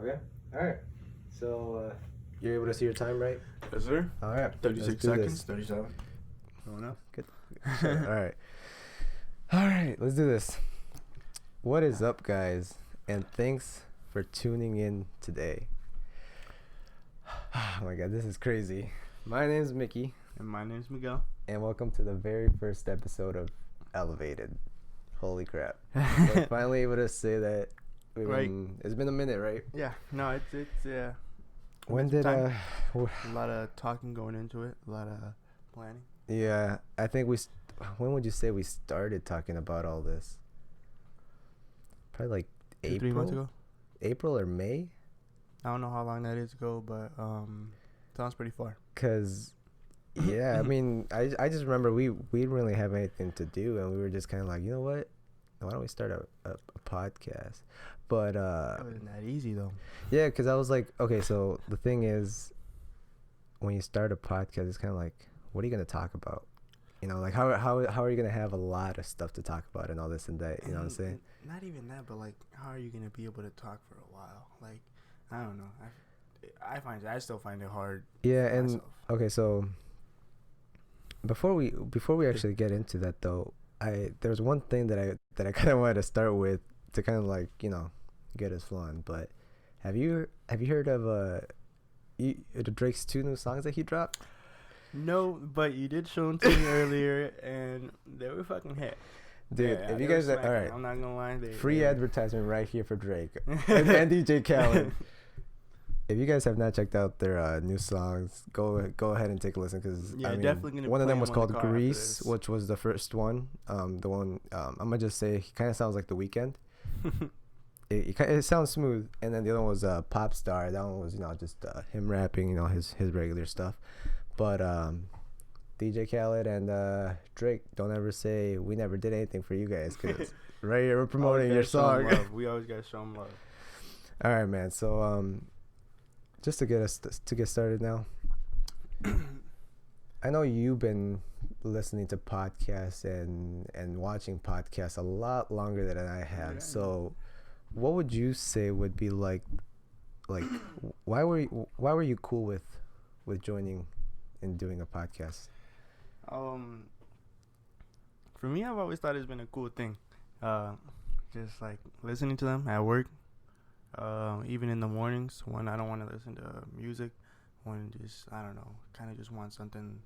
Okay. All right. So you're able to see your time, right? Yes, sir. All right. 36 seconds. 37. Going up. Good. All right. All right. Let's do this. What is up, guys? And thanks for tuning in today. Oh my God, this is crazy. My name is Mickey, And my name's Miguel. and welcome to the very first episode of Elevated. Holy crap! We're finally able to say that. Right. It's been a minute, right? Yeah. No, it's yeah. When It's did time. A lot of talking going into it. A lot of planning. Yeah, I think when would you say we started talking about all this? Probably like 3 months ago. April or May? I don't know how long that is ago, but sounds pretty far. Cause yeah, I mean, I just remember we didn't really have anything to do, and we were just kind of like, you know what? Why don't we start a podcast? But It wasn't that easy though. yeah, because I was like, okay, so the thing is, when you start a podcast, it's kind of like, what are you gonna talk about? You know, like how are you gonna have a lot of stuff to talk about and all this and that? You know what I'm saying? Not even that, but like, how are you gonna be able to talk for a while? Like, I don't know. I still find it hard. Yeah, for and myself. okay, so before we actually get into that though, there's one thing that I kind of wanted to start with to kind of like, you know, get us flowing. But have you heard of Drake's 2 new songs that he dropped? No, but you did show them to me earlier, and they were fucking hit. Dude, Yeah, if you they were guys are, all smacking. right, I'm not gonna lie. free advertisement right here for Drake and DJ Khaled. If you guys have not checked out their new songs, go ahead and take a listen, because Yeah, I mean, definitely gonna one of play them was 'em on the called car after Grease, this. which was the first one. The one I'm gonna just say he kind of sounds like The Weeknd. It sounds smooth, and then the other one was Pop Star. That one was, you know, just him rapping, you know, his regular stuff. But DJ Khaled and Drake, don't ever say we never did anything for you guys, because right here we're promoting your song. We always gotta show them love. All right, man. So just to get started now. I know you've been listening to podcasts and watching podcasts a lot longer than I have. Yeah. So, what would you say would be like why were you cool with joining and doing a podcast? For me, I've always thought it's been a cool thing. Just like listening to them at work. Even in the mornings when I don't want to listen to music, when just, I don't know, kind of just want something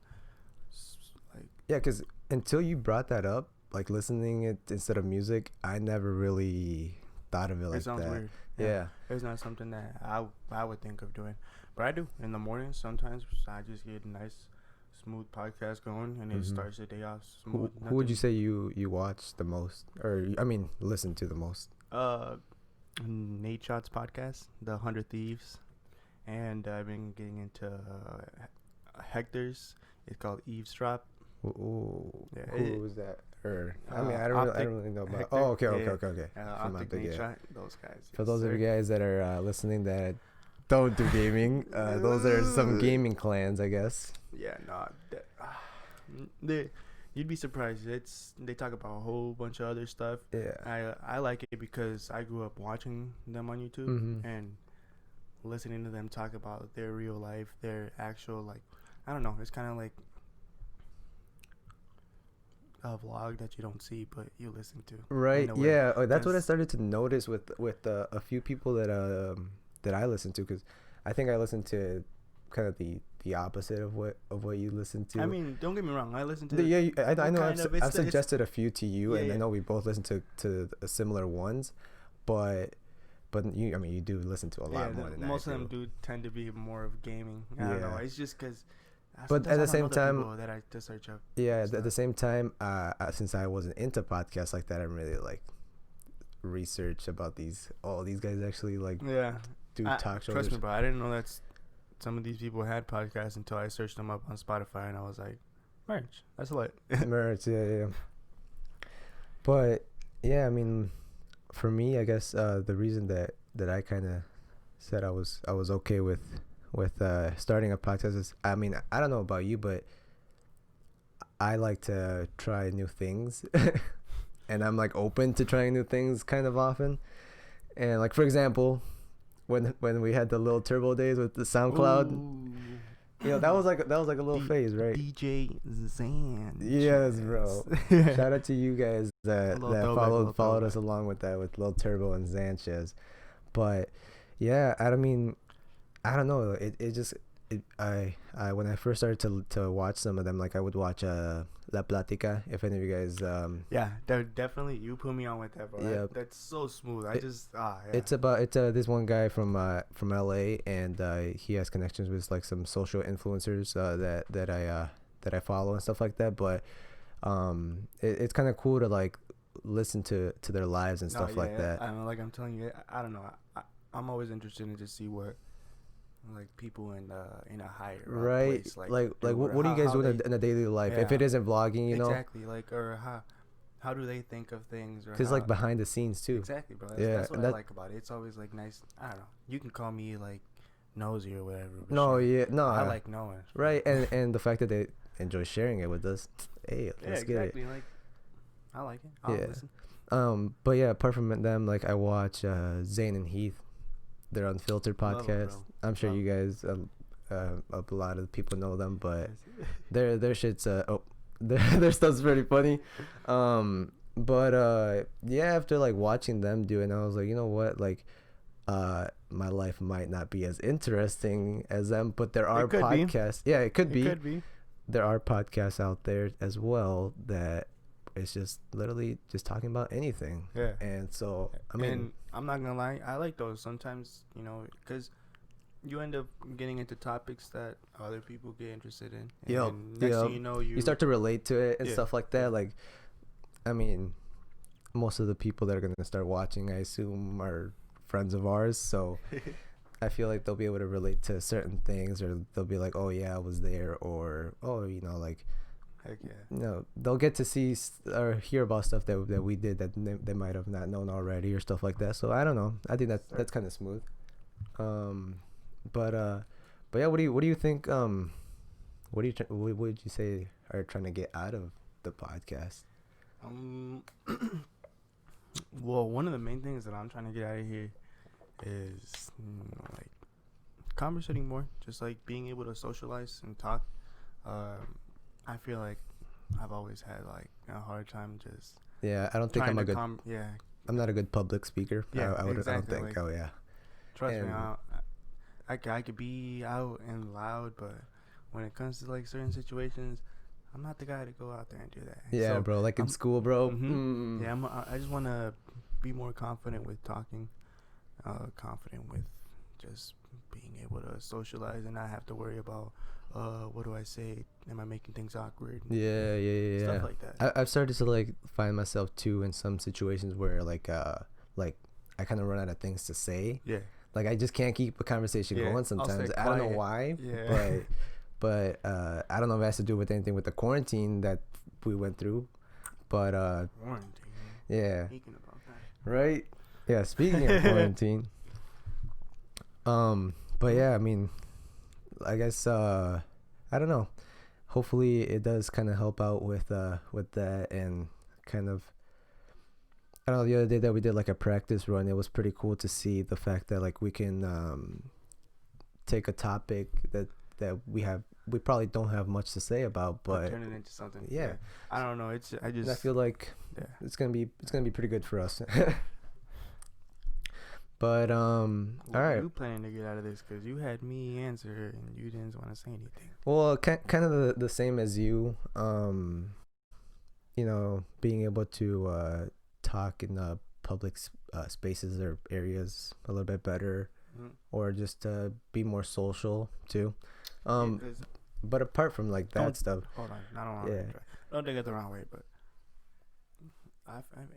like. Yeah, because until you brought that up, like listening it instead of music, I never really thought of it like It sounds that. weird. Yeah. It's not something that I would think of doing, but I do in the mornings. Sometimes I just get a nice, smooth podcast going, and it starts the day off smooth. Who would you say you watch the most, or I mean, listen to the most? Nate Shots podcast, The 100 Thieves, and I've been getting into Hector's. It's called Eavesdrop. Ooh, Yeah, who was that? Or I mean, I don't really know about. Hector. Oh, okay. Optic Optic, Nate yeah. Shot, those guys. For those of you guys that are listening that don't do gaming, those are some gaming clans, I guess. Yeah, you'd be surprised. They talk about a whole bunch of other stuff. Yeah. I like it because I grew up watching them on YouTube and listening to them talk about their real life, their actual, like, I don't know. It's kind of like a vlog that you don't see but you listen to. Right. Yeah. Oh, that's what I That's- started to notice with a few people that I listen to, because I think I listen to kind of the opposite of what you listen to. I mean, don't get me wrong. I listen to. Yeah, I know. kind of- it's I've the- it's- suggested a few to you, Yeah, and I yeah. know we both listen to similar ones, but you, I mean, you do listen to a lot more than most I of them do tend to be more of gaming. I don't know. Yeah. It's just because. But at the same time, that I to search up. Yeah, at stuff. the same time, since I wasn't into podcasts like that, I really like research about these guys actually like Yeah. do talk shows. Trust me, bro. I didn't know that some of these people had podcasts until I searched them up on Spotify, and I was like, merch. That's lit. Merch, yeah. But yeah, I mean, for me, I guess the reason that I kind of said I was okay with starting a podcast is, I mean, I don't know about you, but I like to try new things, and I'm like open to trying new things kind of often. And like, for example, when we had the little turbo days with the SoundCloud. Ooh. You know, that was like a little phase, right? DJ Zan. Yes, bro. Shout out to you guys that followed us along with that with Lil Turbo and Sanchez. But yeah, I mean, I don't know. I when I first started to watch some of them, like I would watch La Plática. If any of you guys yeah, definitely you put me on with that, bro. Yep. That's so smooth. Yeah. It's this one guy from LA, and he has connections with like some social influencers that I follow and stuff like that. But it's kind of cool to like listen to their lives and stuff like that. I don't know, like I'm telling you, I don't know. I'm always interested in just see what like people in a higher place, like what do you guys do in a daily life if it isn't vlogging, you know? Exactly, like, or how do they think of things, because like behind the scenes too. Exactly, bro. That's what I like about it. It's always like nice. I don't know, you can call me like nosy or whatever, but I like knowing, right? And the fact that they enjoy sharing it with us, hey, let's get it. Like I like it. I'll listen. But yeah, apart from them, like I watch Zane and Heath. They're Unfiltered podcast. I'm sure you guys, a lot of people know them, but their shit's their stuff's pretty funny. But yeah, after like watching them do it, I was like, you know what, like, my life might not be as interesting as them, but there are podcasts. Yeah, it could be. There are podcasts out there as well that it's just literally just talking about anything. Yeah. And so I mean, and I'm not gonna lie, I like those sometimes, you know, because you end up getting into topics that other people get interested in. And next thing you know, you start to relate to it and stuff like that. Like, I mean, most of the people that are gonna start watching, I assume, are friends of ours. So I feel like they'll be able to relate to certain things, or they'll be like, "Oh yeah, I was there," or "Oh, you know, like." Heck yeah. No, they'll get to see or hear about stuff that we did that they might have not known already or stuff like that. So I don't know. I think that's kind of smooth. But yeah, what do you think? What would you say are trying to get out of the podcast? Well, one of the main things that I'm trying to get out of here is like conversating more, just like being able to socialize and talk. I feel like I've always had like a hard time just. Yeah, I don't think I'm a good. I'm not a good public speaker. Yeah, I don't think. Like, oh yeah. Trust me, I could be out and loud, but when it comes to like certain situations, I'm not the guy to go out there and do that. Yeah, so, bro. Like in school, bro. Mm-hmm. Yeah, I just want to be more confident with talking, confident with just being able to socialize and not have to worry about. What do I say? Am I making things awkward? Yeah. Stuff like that. I've started to like find myself too in some situations where like I kind of run out of things to say. Yeah. Like I just can't keep a conversation going sometimes. I don't know why. Yeah. But I don't know if it has to do with anything with the quarantine that we went through. But quarantine. Yeah. Speaking about that. Right. Yeah. Speaking of quarantine. But yeah, I mean. I guess I don't know. Hopefully it does kind of help out with that, and kind of I don't know, the other day that we did like a practice run, it was pretty cool to see the fact that like we can take a topic that we probably don't have much to say about, but turn it into something. Yeah. I don't know. I feel like it's gonna be pretty good for us. But all right. What are you planning to get out of this? Because you had me answer and you didn't want to say anything. Well, kind of the same as you. You know, being able to talk in public spaces or areas a little bit better, or just be more social too. But apart from like that stuff. Hold on, I don't want to. Don't take it the wrong way, but.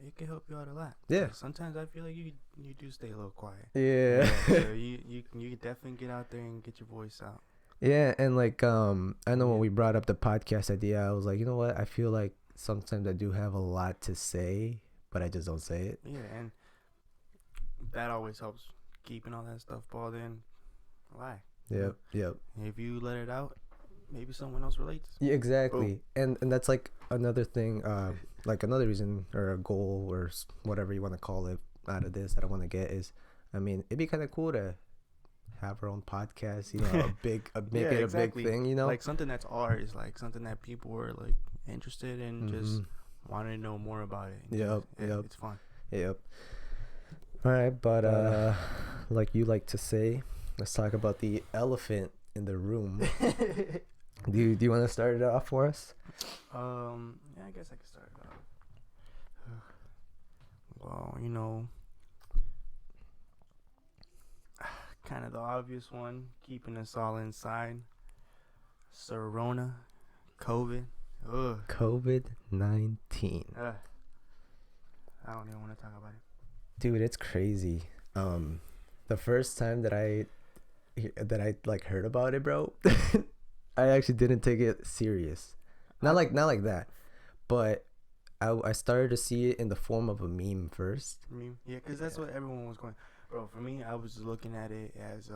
It can help you out a lot. Yeah. Sometimes I feel like you do stay a little quiet. Yeah. So you definitely get out there and get your voice out. Yeah, and like I know when we brought up the podcast idea, I was like, you know what? I feel like sometimes I do have a lot to say, but I just don't say it. Yeah, and that always helps keeping all that stuff balled in. Why? Yep. If you let it out, maybe someone else relates. Yeah, exactly. And that's like another thing, like another reason or a goal or whatever you want to call it out of this that I want to get is, I mean, it'd be kind of cool to have our own podcast. You know, make Yeah, it exactly. a big thing. You know, Like something that's ours, like something that people were like interested in, just wanting to know more about it. Yep, yep, It's fun. yep. All right, but like you like to say, let's talk about the elephant in the room. Do you want to start it off for us? Yeah, I guess I can start it off. Well, you know, kind of the obvious one, keeping us all inside. Corona, COVID. Ugh. COVID-19. I don't even want to talk about it. Dude, it's crazy. The first time that I like heard about it, bro, I actually didn't take it serious. Not like that, but I started to see it in the form of a meme first. Meme, yeah, because that's what everyone was going. Bro, for me, I was just looking at it as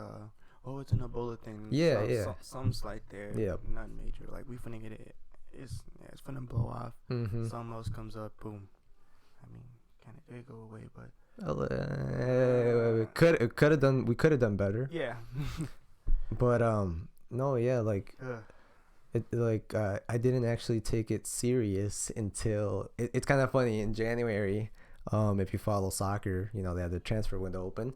oh, it's an Ebola thing. Yeah. Some slight there. Yeah. Nothing major. Like we finna get it. It's finna blow off. Something else comes up. Boom. I mean, kind of did go away, but. We could have done better. Yeah. But no, yeah, like I didn't actually take it serious until it's kind of funny in January. If you follow soccer, you know they have the transfer window open.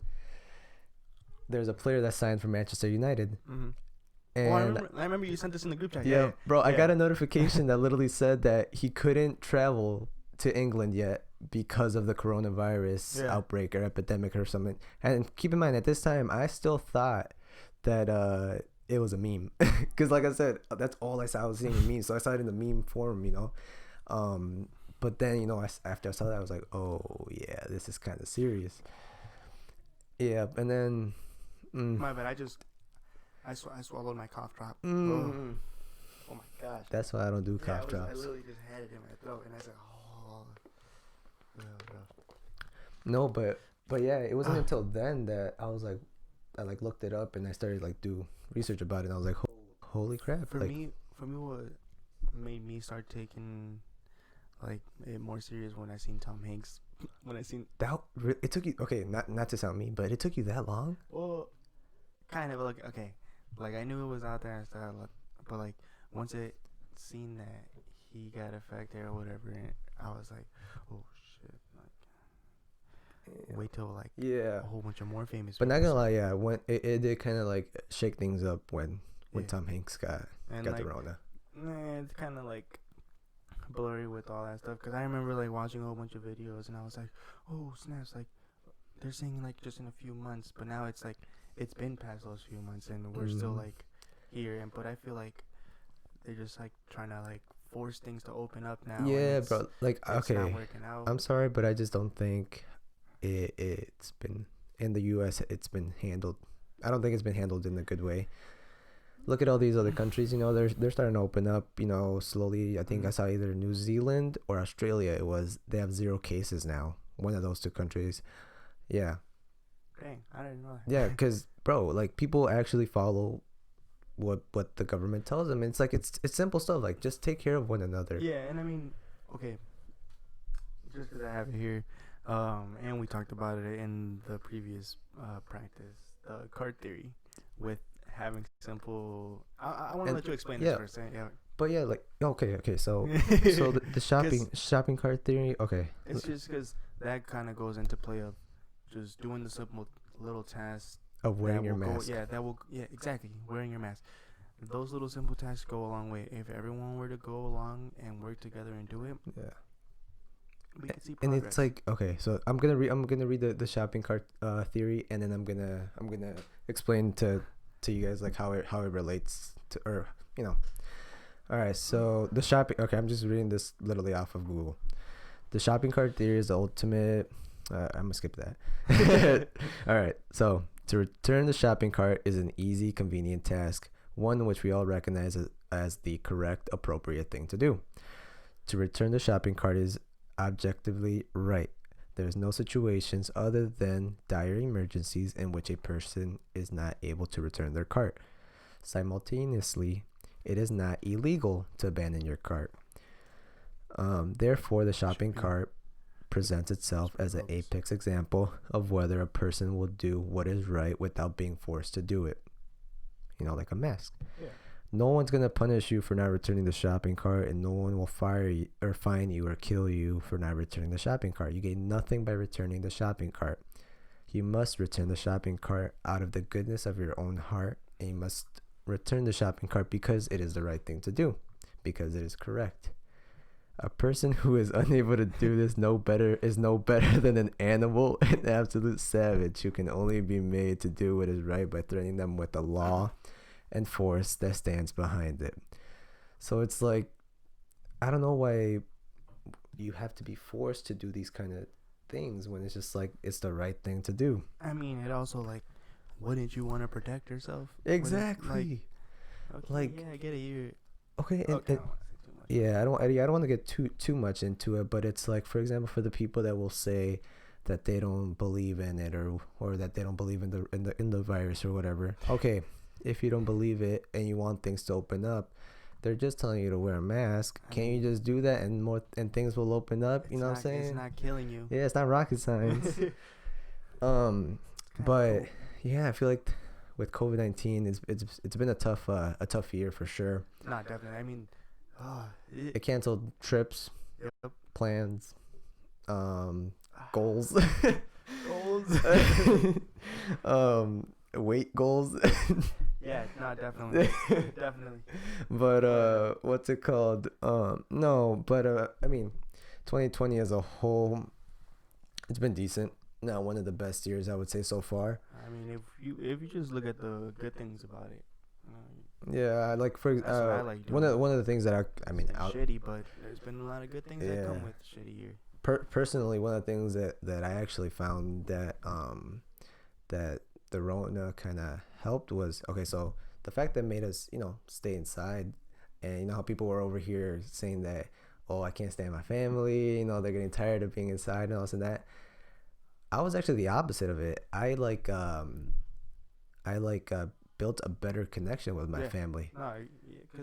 There's a player that signed for Manchester United. And I remember you sent this in the group chat. Yeah, bro, I got a notification that literally said that he couldn't travel to England yet because of the coronavirus outbreak or epidemic or something. And keep in mind, at this time, I still thought that it was a meme. Because like I said, that's all I saw. I was seeing a meme. So I saw it in the meme form, you know. But then, you know, after I saw that, I was like, oh, yeah, this is kind of serious. Yeah, and then... My bad, I swallowed my cough drop. Oh my gosh. That's why I don't do cough drops. I literally just had it in my throat, and I said, oh. No, but yeah, it wasn't until then that I was like, I like looked it up and I started like do research about it, and I was like, holy crap. For like, me, what made me start taking like it more serious when I seen Tom Hanks. When I seen that, it took you, okay, not to sound mean, but it took you that long? Well, kind of like, okay, like I knew it was out there and stuff, but like once it seen that he got affected or whatever, and I was like, oh shit, like wait till like a whole bunch of more famous. But not gonna lie, yeah, when it did kind of like shake things up when Tom Hanks got like, the Rona. It's kind of like blurry with all that stuff, because I remember like watching a whole bunch of videos and I was like, oh snaps, like they're saying like just in a few months, but now it's like it's been past those few months and we're still like here. And but I feel like they're just like trying to like force things to open up now. Yeah, bro, like it's not working out. I'm sorry, but I just don't think it's been in the US it's been handled. I don't think it's been handled in a good way. Look at all these other countries, you know, they're starting to open up, you know, slowly. I think I saw either New Zealand or Australia. They have 0 cases now. One of those 2 countries. Yeah. Dang, I didn't know that. Yeah, because, bro, like, people actually follow what the government tells them. It's like, it's simple stuff. Like, just take care of one another. Yeah, and I mean, okay, just because I have it here, and we talked about it in the previous practice, the card theory with having simple. I want to let you explain this first. Yeah. But yeah, like okay. So the shopping cart theory. Okay. It's just because that kind of goes into play of just doing the simple little tasks of wearing your mask. Exactly, wearing your mask. Those little simple tasks go a long way. If everyone were to go along and work together and do it, we could see progress. And it's like, okay, so I'm gonna read the shopping cart theory, and then I'm gonna explain to you guys like how it relates to, or you know. All right, so the shopping. Okay, I'm just reading this literally off of Google. The shopping cart theory is the ultimate. I'm gonna skip that. All right, so to return the shopping cart is an easy, convenient task, one which we all recognize as the correct, appropriate thing to do. To return the shopping cart is objectively right. There is no situations other than dire emergencies in which a person is not able to return their cart. Simultaneously, it is not illegal to abandon your cart. Therefore, the shopping cart presents itself as an apex example of whether a person will do what is right without being forced to do it. You know, like a mask. Yeah. No one's gonna punish you for not returning the shopping cart, and no one will fire you or fine you or kill you for not returning the shopping cart. You gain nothing by returning the shopping cart. You must return the shopping cart out of the goodness of your own heart, and you must return the shopping cart because it is the right thing to do, because it is correct. A person who is unable to do this is no better than an animal, an absolute savage who can only be made to do what is right by threatening them with the law and force that stands behind it. So it's like, I don't know why you have to be forced to do these kind of things when it's just like it's the right thing to do. I mean, it also like, wouldn't you want to protect yourself? Exactly. Like, yeah, I get it. You okay, okay? I don't wanna say too much. Yeah, I don't want to get too much into it, but it's like, for example, for the people that will say that they don't believe in it, or that they don't believe in the virus or whatever. Okay, if you don't believe it and you want things to open up, they're just telling you to wear a mask. Can't you just do that and things will open up? You know what I'm saying? It's not killing you. Yeah, it's not rocket science. But cool. yeah, I feel like with COVID-19, it's been a tough year for sure. Not definitely. I mean, It canceled trips, yep. plans, goals, weight goals. Yeah, not definitely, definitely. But what's it called? No, but I mean, 2020 as a whole, it's been decent. Not one of the best years, I would say, so far. I mean, if you just look at the good things about it. Yeah, like for That's what I like one of the things that I mean, it's been shitty, but there's been a lot of good things that come with shitty year. Personally, one of the things that I actually found that that the Rona kind of helped was, okay, so the fact that made us, you know, stay inside, and you know how people were over here saying that, oh, I can't stand my family, you know, they're getting tired of being inside and all this and that. I was actually the opposite of it. I built a better connection with my family. No,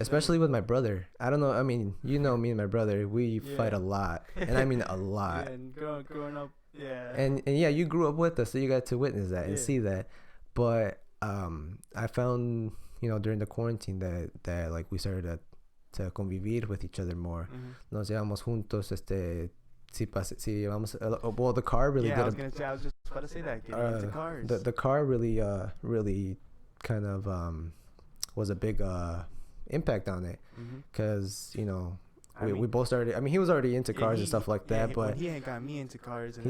especially with my brother. I don't know. I mean, you know me and my brother, we fight a lot, and I mean a lot. Yeah, and growing up, yeah. And yeah, you grew up with us, so you got to witness that and see that. But I found, you know, during the quarantine that like we started to convivir with each other more. Mm-hmm. Nos llevamos juntos, si vamos, well, the car really did. I was just about to say that. Getting into cars. The car really kind of was a big impact on it, because you know we both started. I mean, he was already into cars and stuff like that, but he ain't got me into cars. And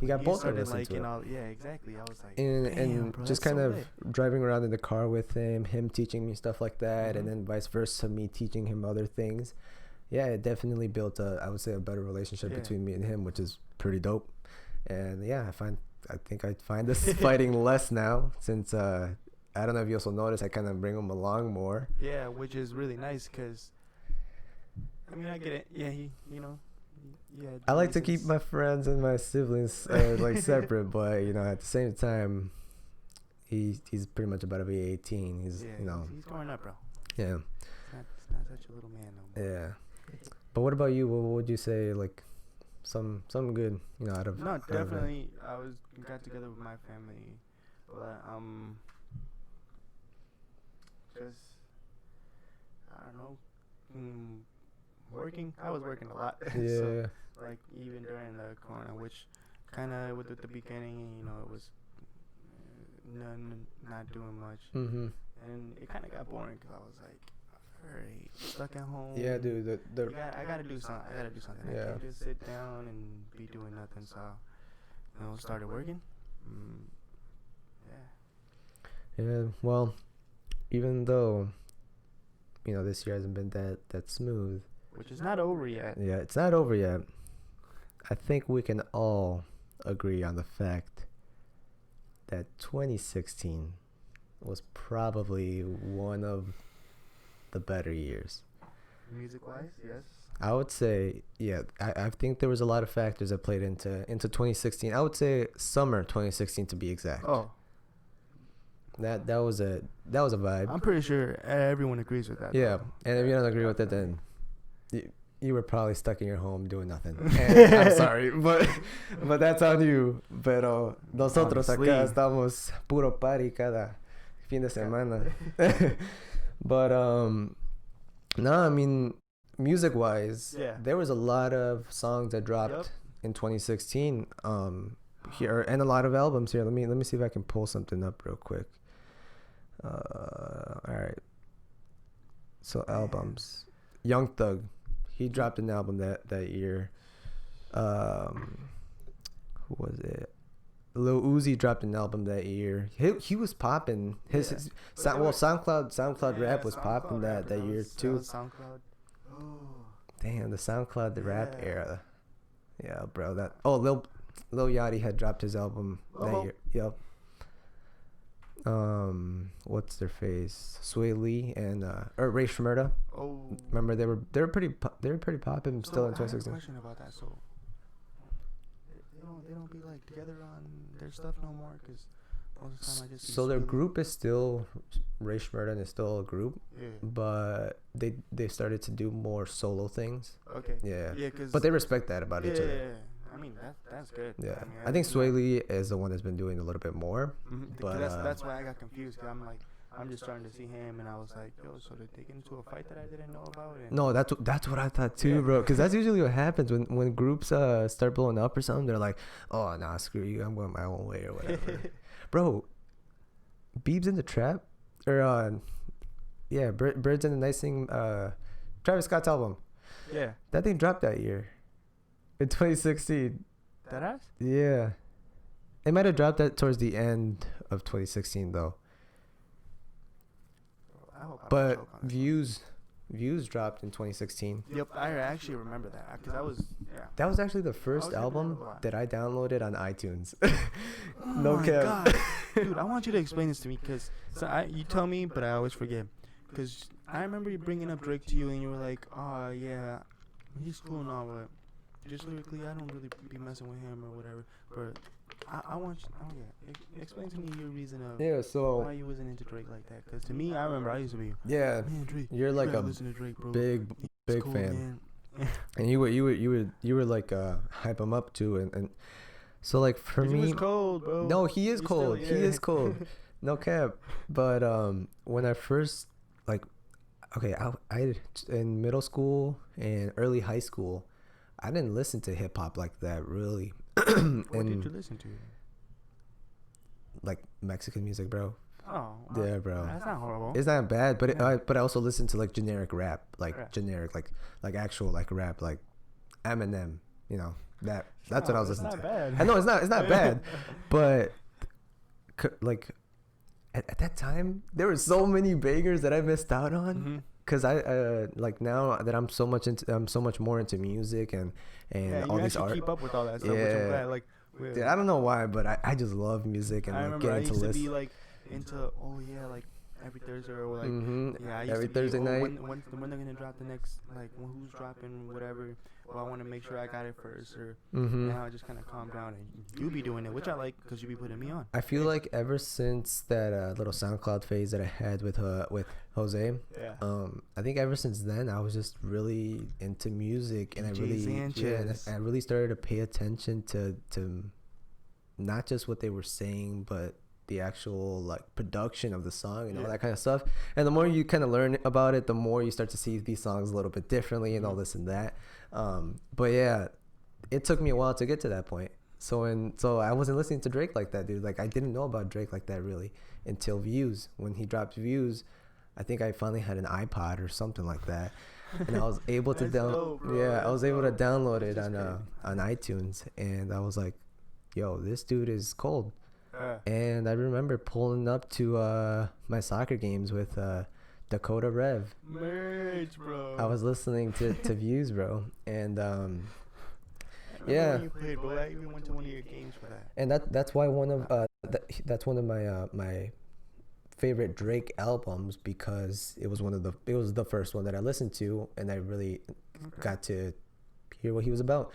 he got both of us like, into it. All, yeah, exactly. I was like, and bro, just kind of driving around in the car with him teaching me stuff like that, and then vice versa, me teaching him other things. Yeah, it definitely built I would say a better relationship between me and him, which is pretty dope. And yeah, I think I find us fighting less now, since I don't know if you also noticed, I kind of bring him along more. Yeah, which is really nice, because I mean, I get it. Yeah, I like to keep my friends and my siblings like separate, but you know, at the same time, he's pretty much about to be 18. He's you know, he's growing up, bro. Yeah. It's not such a little man no more. Yeah. But what about you? What would you say, like some good, you know, out of? No, definitely. I got together with my family, but just I don't know, working. I was working a lot. Yeah. So, like even during the corona, which kind of with the beginning, you know, it was not doing much, and it kind of got boring, because I was like, alright, stuck at home. Yeah, dude. I gotta do something. Yeah. I can't just sit down and be doing nothing. So, you know, started working. Yeah. Well, even though, you know, this year hasn't been that smooth, which is not over yet. Yeah, it's not over yet. I think we can all agree on the fact that 2016 was probably one of the better years. Music-wise, yes. I would say, yeah. I think there was a lot of factors that played into 2016. I would say summer 2016 to be exact. Oh. That was a vibe. I'm pretty sure everyone agrees with that. Yeah, though. and if you don't agree with it, then you were probably stuck in your home doing nothing. And I'm sorry, but that's on you. Pero nosotros acá estamos puro party cada fin de semana. But no, I mean, music wise, there was a lot of songs that dropped in 2016. Here and a lot of albums here. Let me see if I can pull something up real quick. All right. So albums. Young Thug, he dropped an album that year. Who was it? Lil Uzi dropped an album that year. He was popping. His SoundCloud rap was popping that year too. SoundCloud. Oh. Damn, the SoundCloud rap era. Yeah, bro. Lil Yachty had dropped his album that year. Yep. What's their face? Sway Lee and Ray Shmurda. Oh. Remember they were pretty popping still in 2016. I have a question about that. So they don't be like together on their stuff no more, because most of the time I just see so their group is still Ray Shmurda and is still a group, but they started to do more solo things. Okay. Yeah. Yeah, but they respect that about each other. Yeah. I mean that's good. Yeah, I mean, I think Sway Lee is the one that's been doing a little bit more. Mm-hmm. But that's why I got confused, because I'm just starting to see him, and I was like, yo, so did they get into a fight that I didn't know about? No, that's what I thought too, bro. Because that's usually what happens when groups start blowing up or something. They're like, oh nah, screw you, I'm going my own way or whatever. Bro, Beebs in the Trap, or Birds in the Night Sing, Travis Scott's album. Yeah, that thing dropped that year. In 2016. That ass? Yeah. It might have dropped that towards the end of 2016 though. But views dropped in 2016. Yep, I actually remember that, because that was actually the first album that I downloaded on iTunes. No cap. God. Dude, I want you to explain this to me, because you tell me, but I always forget. Because I remember you bringing up Drake to you, and you were like, oh yeah, he's cool and all, but just lyrically, I don't really be messing with him or whatever. But I want you, explain to me your reason of why you wasn't into Drake like that. Because to me, I remember I used to be, man, Drake. You're like a listen to Drake, bro. big cool, fan, and you were like hype him up too, and so like for me, he was cold, bro. No, he is cold. He is cold. No cap. But when I first I in middle school and early high school, I didn't listen to hip hop like that really. What did you listen to? Like Mexican music, bro. Oh. Yeah, bro. That's not horrible. It's not bad, but but I also listen to like generic rap, generic like actual like rap, like Eminem. You know that's what I was listening to. Bad. I know it's not bad, but like at that time there were so many bangers that I missed out on. Mm-hmm. Cause I like now that I'm so much more into music and all these art. Keep up with all that stuff. Which I'm glad. Like, dude, I don't know why, but I just love music and like getting to listen. I used to be like into like every Thursday or like I used every to Thursday night. When they're gonna drop the next, like who's dropping whatever. Well, I want to make sure I got it first, or now I just kind of calm down, and you be doing it, which I like, because you be putting me on. I feel like ever since that little SoundCloud phase that I had with Jose, I think ever since then I was just really into music, and I really started to pay attention to not just what they were saying, but the actual like production of the song and all that kind of stuff. And the more you kind of learn about it, the more you start to see these songs a little bit differently and all this and that. But yeah, it took me a while to get to that point. So I wasn't listening to Drake like that, dude. Like I didn't know about Drake like that really until Views. When he dropped Views, I think I finally had an iPod or something like that, and I was able to download it on iTunes, and I was like, yo, this dude is cold. And I remember pulling up to my soccer games with Dakota Rev. Merch, bro. I was listening to Views, bro, and when you played, bro. I even went to one of your games for that. And that's why that's one of my favorite Drake albums, because it was the first one that I listened to, and I really got to hear what he was about.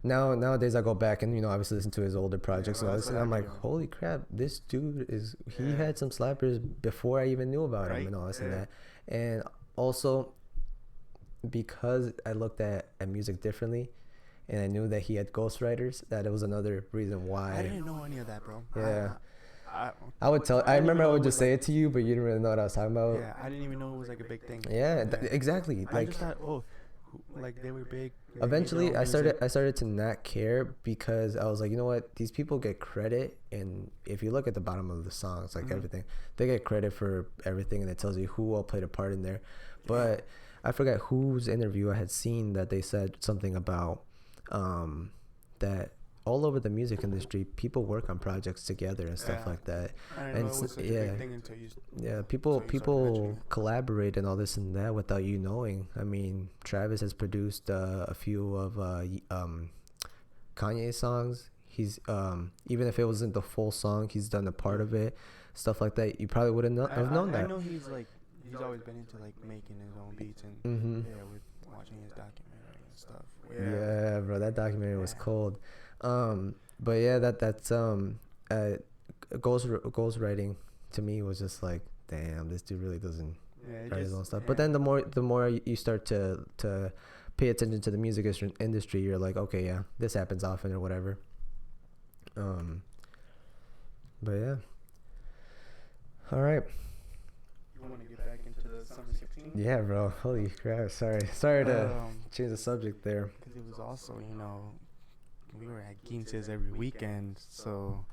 Nowadays I go back and obviously listen to his older projects and all this, and I'm like, holy crap, this dude he had some slappers before I even knew about him and all this and that. And also because I looked at music differently, and I knew that he had ghostwriters. That it was another reason why. I didn't know any of that, bro. Yeah. I, I would tell. I didn't even remember I know would it just was say like, it to you, but you didn't really know what I was talking about. yeah, I didn't even know it was like a big thing. Yeah, Yeah. exactly. I Like just thought, like they were big. They made their eventually, own I music. started to not care because I was like, you know what? These people get credit, and if you look at the bottom of the songs, like Mhm. everything, they get credit for everything, and it tells you who all played a part in there. But I forgot whose interview I had seen that they said something about that all over the music industry, people work on projects together and stuff Yeah. like that. I didn't And know it was such a big thing until you. yeah, So you started mentioning people collaborate and all this and that without you knowing. I mean, Travis has produced a few of Kanye's songs. He's even if it wasn't the full song, he's done a part of it, stuff like that. You probably wouldn't have known I that. know he's always been into like making his own beats and Mm-hmm. yeah, with watching his documentary and stuff. Yeah, bro, that documentary was Yeah. cold. But yeah, that's goals writing to me was just like, damn, this dude really doesn't Yeah, write his own stuff. yeah. But then the more you start to pay attention to the music industry, you're like, okay, yeah, this happens often or whatever. But yeah. All right. You want to get back into the Summer 16? Yeah, bro. Holy crap. Sorry to change the subject there. Because it was also, we were at Quinces every weekend, so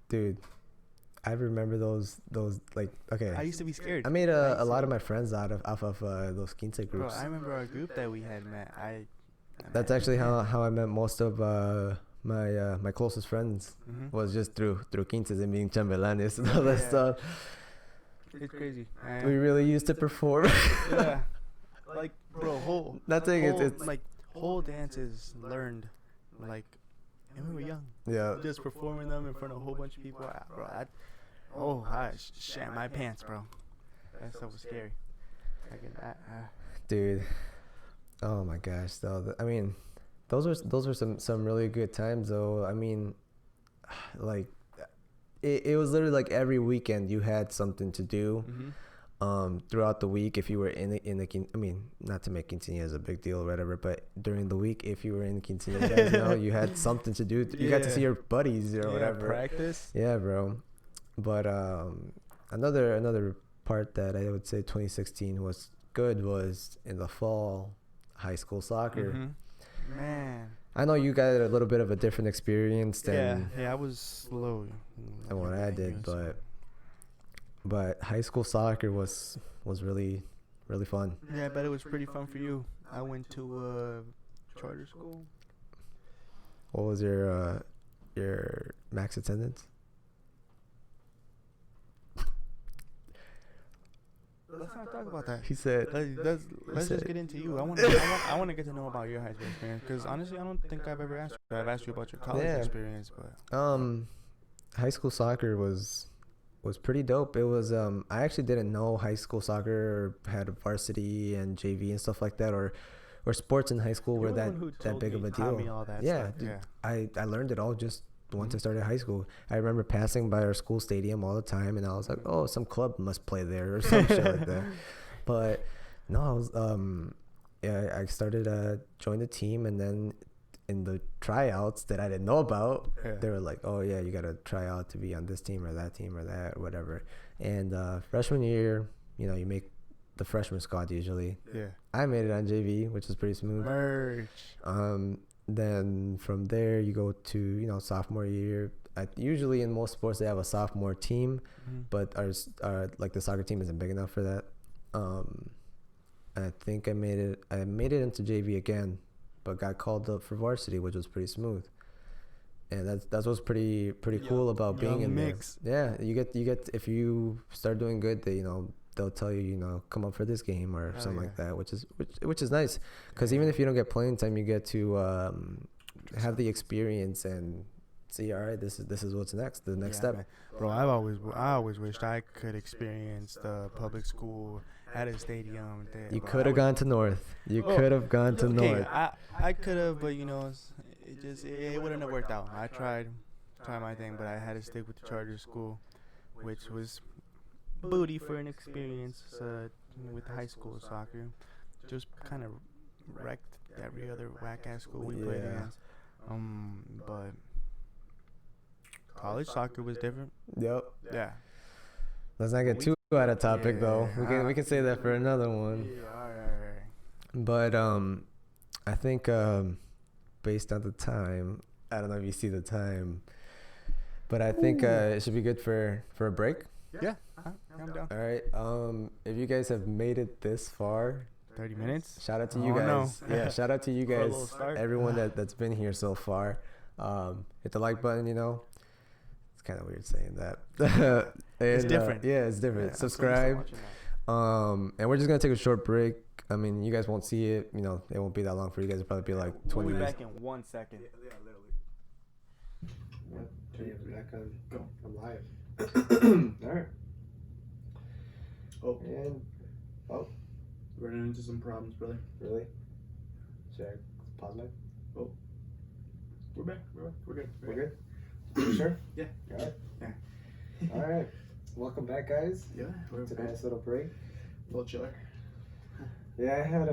Dude, I remember those like, okay. I used to be scared. I made a lot of my friends off of those quince Bro, groups. I remember our group that we had met. That's actually how I met most of my closest friends. Mhm. Was just through quinces and being chambelanes and all that stuff. It's crazy. We really used to perform. Yeah. Like, bro, whole Not saying it's like whole dances learned, like, and we were young. yeah. Just performing them in front of a whole bunch of people, bro. I shat my pants, bro. That stuff was scary. Dude. Oh my gosh, though. I mean, those were some really good times, though. I mean, like, it was literally like every weekend you had something to do. Mm-hmm. Throughout the week, if you were in the I mean, not to make quinceañeras a big deal or whatever, but during the week, if you were in quinceañeras, you had something to do. You got to see your buddies or whatever. Practice. Yeah, bro. But another part that I would say 2016 was good was in the fall, high school soccer. Mm-hmm. Man. I know you got a little bit of a different experience than Yeah, I was slow. than what I did, but high school soccer was really fun. Yeah, I bet it was pretty fun for you. I went to charter school. What was your max attendance? Let's not talk about that. He said. Let's just get into you. I want to get to know about your high school experience because honestly, I don't think I've ever asked you. I've asked you about your college experience, but high school soccer was pretty dope. It was I actually didn't know high school soccer had varsity and JV and stuff like that, or sports in high school were that big of a deal. Yeah, dude, I learned it all just once I started high school. I remember passing by our school stadium all the time, and I was like, oh, some club must play there or some shit like that. But no, I was I started joined the team, and then in the tryouts that I didn't know about, they were like, oh yeah, you gotta try out to be on this team or that or whatever. And freshman year, you make the freshman squad usually. Yeah. I made it on JV, which was pretty smooth. Merch. Then from there you go to sophomore year. Usually in most sports they have a sophomore team, but our like the soccer team isn't big enough for that. I think I made it into JV again, but got called up for varsity, which was pretty smooth. And that's what's pretty cool about being in mix. Yeah, you get if you start doing good, they'll tell you, come up for this game or something like that, which is nice, because even if you don't get playing time, you get to have the experience and see, all right, this is what's next, the next step. Man. Bro, I always wished I could experience the public school at a stadium. You could have gone to North. You could have gone to North. I could have, but it wouldn't have worked out. I tried my thing, but I had to stick with the charter school, which was booty for an experience. with high school soccer. Just kind of wrecked every other whack ass school we played Yeah. against. But college soccer was different. Yep. Yeah. Let's not get too out of topic though. Yeah. We can say that for another one. Yeah, alright. But I think based on the time, I don't know if you see the time, but I think it should be good for a break. Yeah. I'm down. All right. If you guys have made it this far, 30 minutes. shout out to you Oh, no. guys. Yeah, shout out to you For a guys, little start. everyone that's been here so far. Hit the like button. It's kind of weird saying that. It's And, different. Yeah, it's different. Yeah, I'm so used to Subscribe. watching that. And we're just gonna take a short break. I mean, you guys won't see it. It won't be that long for you guys. It'll probably be like 20 We'll be minutes. back in 1 second. Yeah, literally. Turn it back on. Go. I'm live. All right. Oh. And Running into some problems, brother. really? Should I pause my? We're back. We're good. We're good. You sure? Yeah. All right. Yeah. All right. Welcome back, guys. Yeah, we're To a back. nice little break. Little chiller. Yeah, I had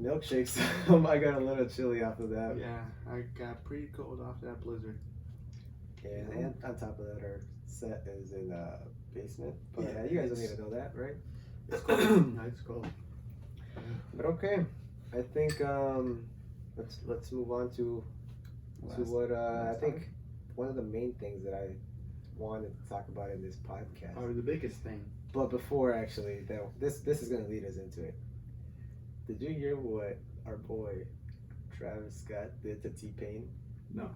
milkshakes. I got a little chilly off of that. Yeah, I got pretty cold off that blizzard. And on top of that, our set is in the basement. But Yeah, you guys don't it's- need to know that, right? It's cold. It's cold. But okay, I think let's move on to what I think one of the main things that I wanted to talk about in this podcast. Probably the biggest thing. But before actually, this is gonna lead us into it. Did you hear what our boy Travis Scott did to T-Pain? No.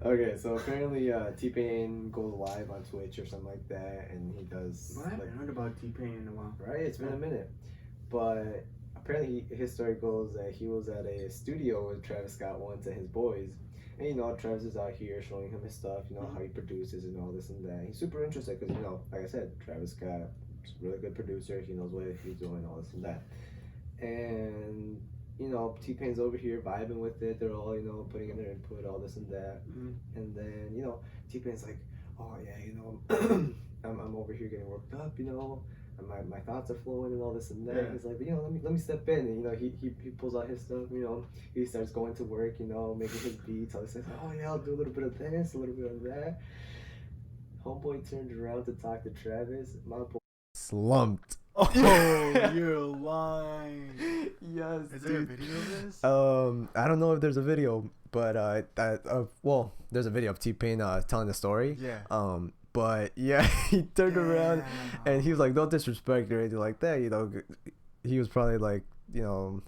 Okay, so apparently T-Pain goes live on Twitch or something like that, and he does. Well, I haven't heard about T-Pain in a while. Right, it's been a minute, but apparently his story goes that he was at a studio with Travis Scott once and his boys, and Travis is out here showing him his stuff, how he produces and all this and that. He's super interested because like I said, Travis Scott is a really good producer. He knows what he's doing, all this and that, and T-Pain's over here vibing with it. They're all putting in their input, all this and that, and then T-Pain's like, oh yeah, I'm over here getting worked up, and my thoughts are flowing and all this and that. Yeah. He's like, let me step in, and he pulls out his stuff, he starts going to work, making his beats, all this stuff. Oh yeah, I'll do a little bit of this, a little bit of that. Homeboy turned around to talk to Travis. My boy slumped. Oh, you're lying. Yes. Is there a video of this? I don't know if there's a video, but well, there's a video of T-Pain telling the story. Yeah. But yeah, he turned around and he was like, "Don't disrespect or anything like that." He was probably like,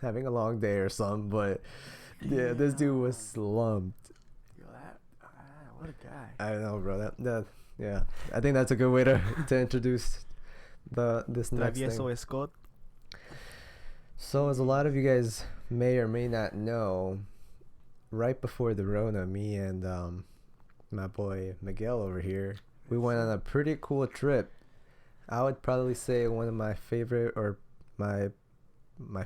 having a long day or something. But yeah, this dude was slumped. Yo, what a guy. I don't know, bro. That yeah, I think that's a good way to introduce this next thing. Travieso Scott. So, as a lot of you guys may or may not know, right before the Rona, me and my boy Miguel over here, we went on a pretty cool trip. I would probably say one of my favorite, or my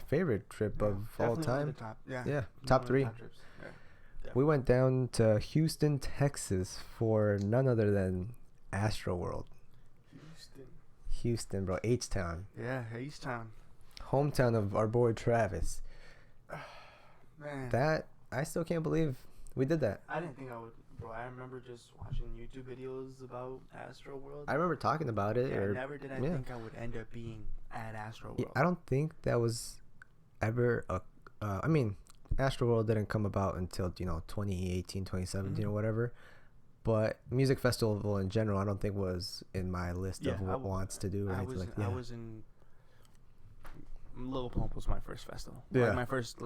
favorite trip of all time. Top 3. Top trips. Yeah. We went down to Houston, Texas for none other than Astroworld. Houston, bro. H-Town. Yeah, H-Town. Hometown of our boy Travis. Man. That, I still can't believe we did that. I didn't think I would, bro. I remember just watching YouTube videos about Astroworld. I remember talking about it. Yeah, never did I think I would end up being at Astroworld. I don't think that was ever I mean, Astroworld didn't come about until 2018, 2017 or whatever. But music festival in general, I don't think was in my list of what wants to do or anything like that. I was in. Lil Pump was my first festival. Yeah. Like my first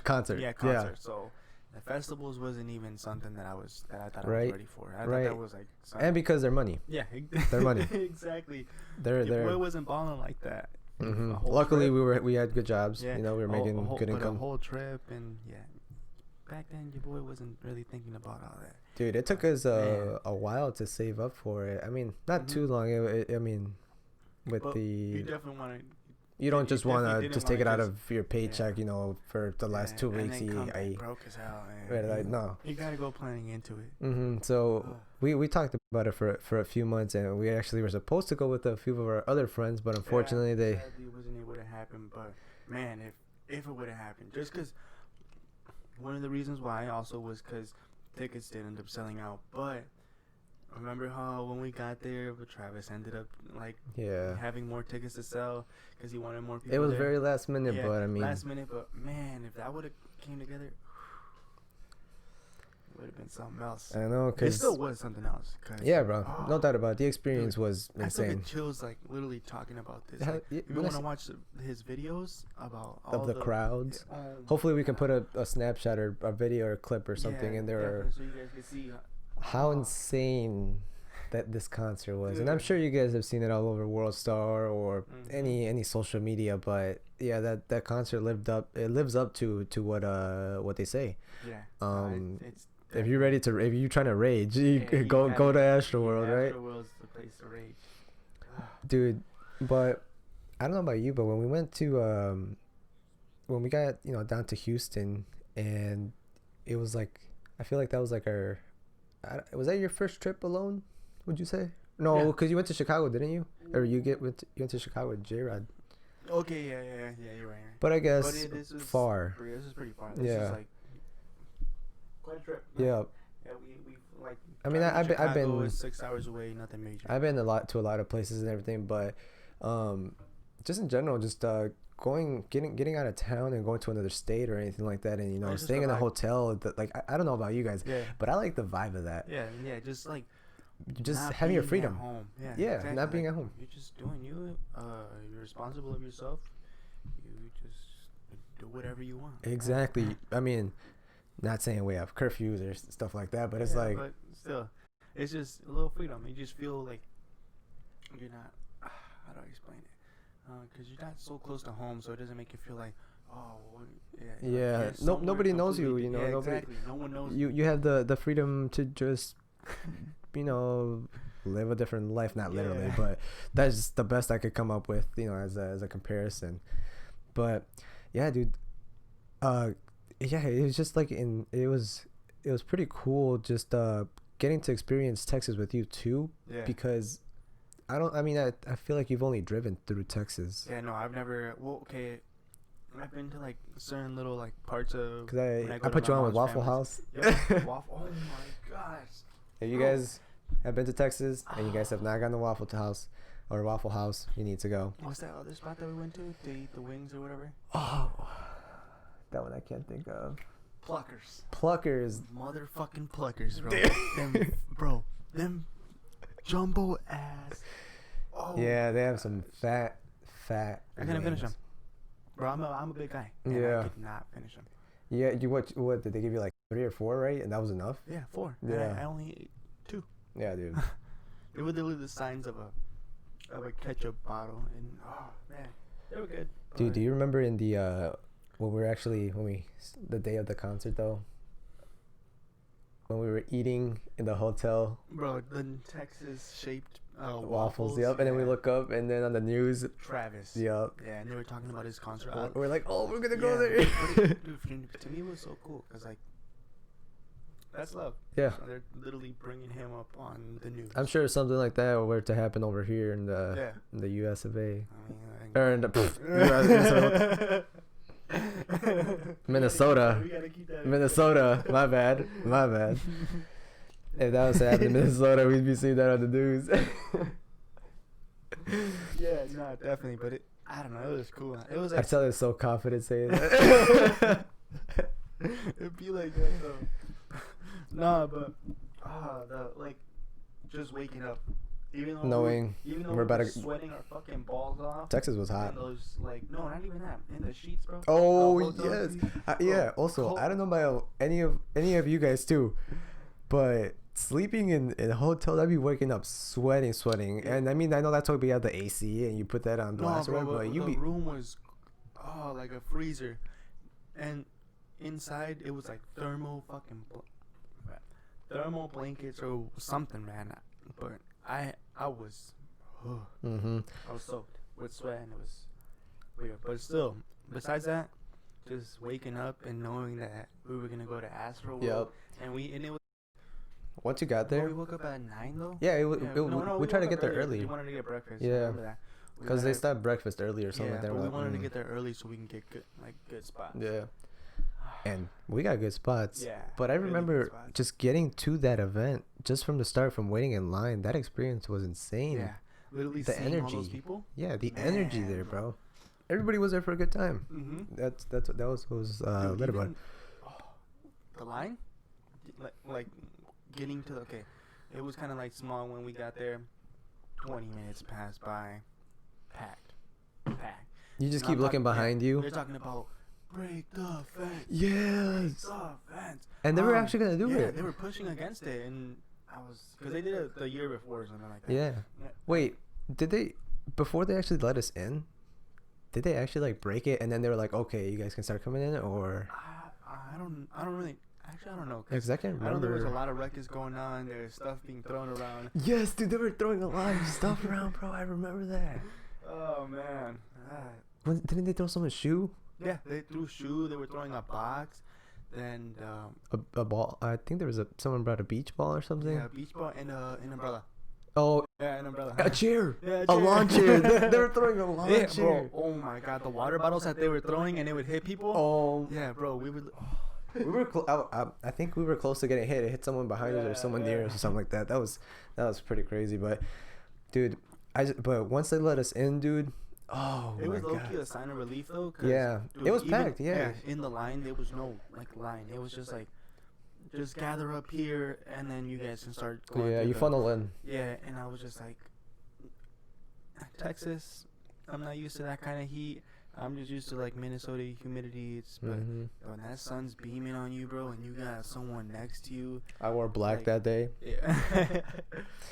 concert. Yeah, concert. So the festivals wasn't even something that I thought I was ready for. I thought that was like something. And because they're money. Yeah, their money. Exactly. Your boy wasn't balling like that. Mm-hmm. Luckily, we had good jobs. Yeah. We were making good income. A whole trip, and back then your boy wasn't really thinking about all that. Dude, it took us a while to save up for it. I mean, not too long. You definitely want to. You don't just want to just take it out of your paycheck, for the last 2 weeks. And then come back broke as hell. No. You gotta go planning into it. Mm-hmm. So we talked about it for a few months, and we actually were supposed to go with a few of our other friends, but unfortunately sadly it wasn't able to happen. But man, if it would have happened, just because one of the reasons why also was because tickets did end up selling out. But remember how when we got there, Travis ended up like having more tickets to sell because he wanted more people. It was there. very last minute, but I mean last minute. But man, if that would have came together, would have been something else. I know, cause it still was something else. Yeah, bro, no doubt about it. The experience was insane. I still get chills like literally talking about this. Like, you want to watch his videos about all the crowds. Hopefully, we can put a snapshot or a video or a clip or something in there. So you guys can see how insane that this concert was. Dude. And I'm sure you guys have seen it all over World Star or any social media. But yeah, that concert lives up to what they say. Yeah. It's if you're trying to rage, you go to Astroworld, right? Astroworld's the place to rage. Dude, but I don't know about you, but when we went to when we got down to Houston, and it was like, I feel like that was like was that your first trip alone? Would you say? No, because you went to Chicago, didn't you? Or you went to Chicago with J-Rod. Okay, yeah, you're right. But I guess this was far. This is pretty far. This is like quite a trip. Yeah. Yeah, we like. I mean, I've been 6 hours away, nothing major. I've been to a lot of places and everything, but just in general, just getting out of town and going to another state or anything like that, and staying in a hotel. Like I don't know about you guys, but I like the vibe of that. Yeah, just like. Just having your freedom. At home. Yeah, exactly. Not being at home. You're just doing you. You're responsible of yourself. You just do whatever you want. Exactly. I mean, not saying we have curfews or stuff like that, but it's like. But still, it's just a little freedom. You just feel like you're not. How do I explain it? Because you're not so close to home, so it doesn't make you feel like, yeah. Nobody knows you. Nobody. Exactly. No one knows you have the freedom to just. Live a different life, not literally, but that's just the best I could come up with, as a comparison. But yeah, dude, it was just like it was pretty cool just getting to experience Texas with you too, because I feel like you've only driven through Texas. Yeah, no, I've never. Well, okay, I've been to like certain little like parts of. Cause I put you on with Waffle House. Waffle. Oh my gosh. If you guys have been to Texas and you guys have not gone to Waffle House or Waffle House, you need to go. What's that other spot that we went to eat the wings or whatever? Oh, that one I can't think of. Pluckers. Motherfucking Pluckers, bro. Them jumbo ass. Oh. Yeah, they have some fat. I couldn't finish them, bro. I'm a big guy. And I could not finish them. Yeah, what did they give you, like 3 or 4, right? And that was enough? Yeah, 4. Yeah. I only ate 2. Yeah, dude. They were literally the signs of a ketchup bottle, and man, they were good. Dude, do you remember in the the day of the concert though? When we were eating in the hotel, bro, the Texas shaped waffles, yep. And then we look up, and then on the news, Travis, yep. Yeah, and they were talking about his concert. We're like, oh, we're gonna go there. Dude, to me, it was so cool because like that's love. Yeah, so they're literally bringing him up on the news. I'm sure something like that were to happen over here in the U.S. of A. Or in the Minnesota. Minnesota. My bad. If that was happening in Minnesota, we'd be seeing that on the news. Yeah, no, definitely. But I don't know. It was cool. It was. Like, I tell you, so confident saying that. It'd be like that though. Nah, but just waking up, even though knowing we're about to sweating our fucking balls off. Texas was hot. Those no, not even that. In the sheets, bro. Oh yes, yeah. Also, cold. I don't know about any of you guys too, but sleeping in a hotel, I'd be waking up sweating, yeah. And I mean, I know that's why we have the AC and you put that on blast, but the room was like a freezer, and inside it was like thermal blankets or something, man. But I was I was soaked with sweat, and it was weird. But still, besides that, just waking up and knowing that we were gonna go to Astroworld, and it was once you got Well, there, we woke up at 9 though. yeah, we tried to woke get up there earlier 'cause early. We wanted to get breakfast. I Yeah. remember that. We Because they wanted- stopped breakfast early or something yeah, like that. but We're we like, wanted to get there early so we can get good spots. Yeah. And we got good spots. Yeah. But I really good remember spots. just getting to that event just from the start, from waiting in line. That experience was insane. Yeah. Literally The seeing all those energy. people. Yeah, the Man, energy there, bro. Everybody was there for a good time. Mm-hmm. That was what was Dude, lit about it. The line, like getting to the okay, it was kind of like small when we got there. 20 minutes passed by, packed. You just And keep I'm looking talking- behind yeah, you. They're talking about break the fence. Yes. The fence. And they were actually gonna do yeah, it. they were pushing against it, and I was because they did it the year before or something like that. Yeah. Wait, did they before they actually let us in? Did they actually like break it and then they were like, okay, you guys can start coming in, or? I don't really. Actually, I don't know. Because I can't I know there was a remember. lot of ruckus going on. There's stuff being thrown around. Yes, dude, they were throwing a lot of stuff around, bro. I remember that. Oh man. Didn't they throw someone's shoe? Yeah, they threw shoe. They were throwing a box. Then A ball. I think there was someone brought a beach ball or something. yeah, a beach ball and an umbrella. Oh, Yeah, an umbrella. a chair. Yeah, A lawn chair. They were throwing a lawn Yeah, chair. bro. Oh my god, the water bottles that they were throwing and it would hit people. Oh, Yeah, bro. We would. we were. I think we were close to getting hit. It hit someone behind us or someone near us or something like that. That was pretty crazy. But, dude, but once they let us in, dude. Oh It my was low god. key a sign of relief though. 'Cause, Yeah, dude, it was even- packed. Yeah. In the line, there was no line. It was just like, just gather up here and then you guys can start. Going Yeah, through you the- funnel in. Yeah, and I was just like, Texas, I'm not used to that kind of heat. I'm just used to like Minnesota humidity. But hmm when that sun's beaming on you, bro, and you got someone next to you. I wore black Like- that day. Yeah.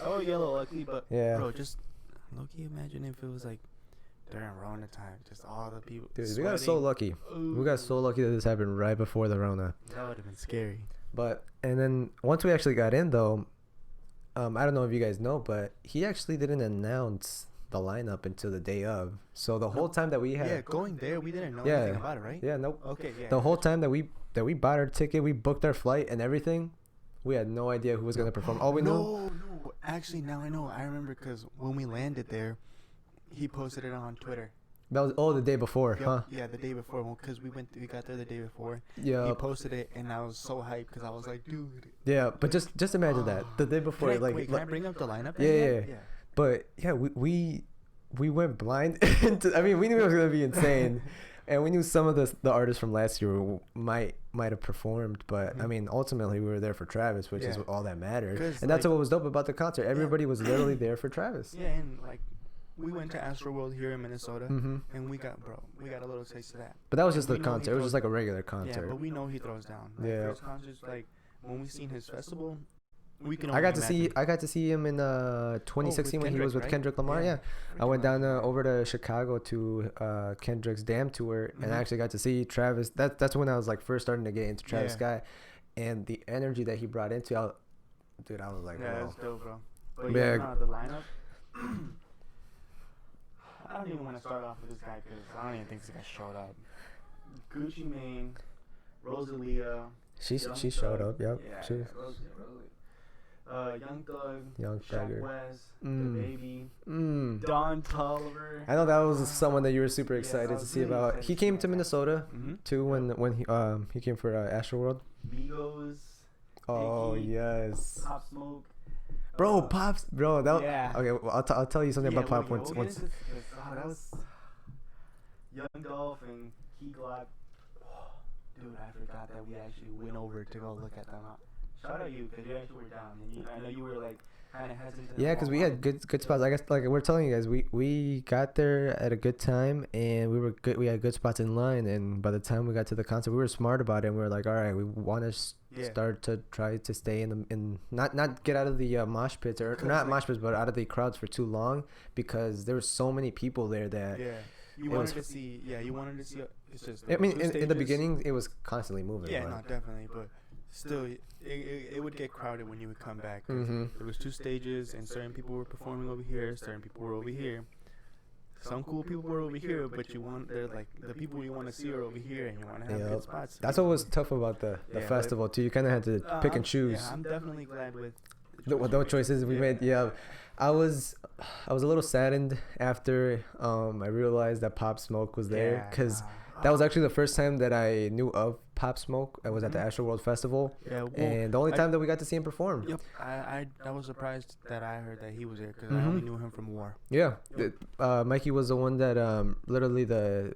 Oh, yellow, luckily, but Yeah. bro, just low-key imagine if it was like during Rona time, just all the people. Dude, we got so sweating. lucky. We got so Ooh, lucky that this happened right before the Rona. That would have been scary. But and then once we actually got in though, I don't know if you guys know, but he actually didn't announce the lineup until the day of. So the whole time that we had, Yeah, going there, we didn't know Yeah. anything about it, right? yeah, nope. Okay, yeah. The whole time that we bought our ticket, we booked our flight and everything, we had no idea who was gonna perform. All we knew, No. Actually, now I know. I remember because when we landed there, he posted it on Twitter. that was the day before, Yep, huh? Yeah, the day before. Because we got there the day before. Yeah, He posted it, and I was so hyped because I was like, dude. yeah. But just imagine that the day before, Can I, like, wait, can I bring up the lineup? Yeah, again? yeah. But yeah, we went blind. I mean, we knew it was gonna be insane, and we knew some of the artists from last year might have performed. But I Mhm. mean, ultimately, we were there for Travis, which is Yeah. all that mattered. 'Cause, And that's like- what was dope about the concert. Everybody was literally there for Travis. Yeah, and like we went to Astroworld here in Minnesota, hmm and we got a little taste of that. But that was just We the know he concert. It was throws- just like a regular Yeah, concert. but we know he throws down. Like, Yeah. His concerts, like when we seen his festival, we can. I only got to imagine. see him in 2016 when he was with Kendrick, right? Kendrick Lamar. Yeah. I Freaking went down amazing. over to Chicago to Kendrick's Damn tour, and I Mhm. actually got to see Travis. That's when I was like first starting to get into Travis Yeah. Scott, and the energy that he brought into, dude, I was like, Yeah, wow. that's dope, bro. But Yeah. yeah, no, the lineup. I don't even want to start off with this guy because I don't even think this guy showed up. Gucci Mane, Rosalia. She Young showed Thug. up. Yep. Yeah, She, Rosalia. Young Thug, Young Shaq Thugger. West, Mm. The Baby, mm. Don Tolliver. I know that was someone that you were super Yes, I excited to was see really about. excited He to came see to that. Minnesota Mm-hmm. too when he came for Astroworld. Migos, Oh Nicki, yes. Pop Smoke. Bro, Pops, bro. That Yeah. okay. Well, I'll tell you something Yeah, about Pop we'll once. get Once. into this, 'cause, that was Young Dolph and Key Glock. Dude, I forgot that we actually went over to go look at them. Shout out you, because you actually were down. And I know you were like kind of hesitant. to Yeah, because we walk had out. good spots. I guess like we're telling you guys, we got there at a good time and we were good. We had good spots in line, and by the time we got to the concert, we were smart about it. And we were like, all right, we want to Yeah. start to try to stay in not get out of the mosh pits or Because, not like- mosh pits, but out of the crowds for too long because there were so many people there that. Yeah. You it was- wanted to see. Yeah, you wanted to see. It's just. I mean, two in the stages. beginning, it was constantly moving. Yeah, but, no, definitely, but still, it would get crowded when you would come back. 'Cause Mhm. There was two stages, and certain people were performing over here, certain people were over here. some cool people were over here, but they're like the people you want to see are over here, and you want to have Yep. good spots. That's what was tough about the Yeah, festival too. You kind of had to pick and choose. Yeah, I'm definitely glad with The choices we made. Yeah, I was a little saddened after I realized that Pop Smoke was there, because that was actually the first time that I knew of Pop Smoke. I was at the Astroworld Festival, and the only time that we got to see him perform. Yep, I was surprised that I heard that he was there, because I only knew him from War. Yeah, Mikey was the one that literally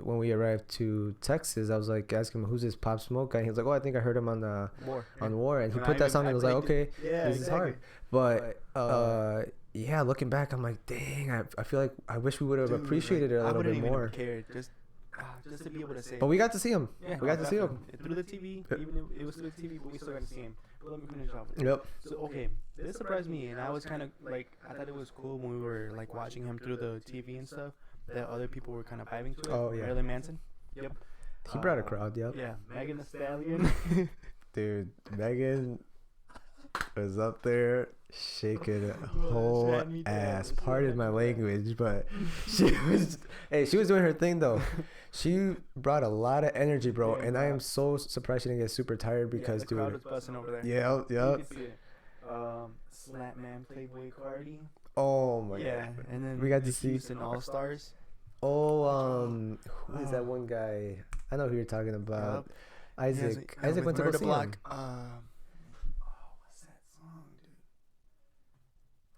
when we arrived to Texas, I was like asking him, who's this Pop Smoke guy? And he was like, oh, I think I heard him on War, and he put that song and I was like, okay, this is hard. But yeah, looking back, I'm like, dang, I feel like I wish we would have appreciated it a little bit more. Cared, just to be able to say. But we got to see him. Yeah, we got to see him through the TV. Even if it was through the TV, but we still got to see him. But let me finish off. Yep. So okay, this surprised me, and I was kind of like, I thought it was cool when we were like watching him through the TV and stuff, that other people were kind of vibing to it. Oh yeah. Marilyn Manson. Yep. He brought a crowd. Yep. Yeah, Megan Thee Stallion. Dude, Megan was up there shaking a whole ass. Pardon my language, but she was doing her thing though. She brought a lot of energy, bro, and I am so surprised she didn't get super tired, because the crowd was busting over there. Yep. You can see it. Slapman, Playboy Cardi. Oh my Yeah, god. and then we got to see Houston All Stars. Oh, who is that one guy? I know who you're talking about. Isaac. Isaac went to go see him. What's that song,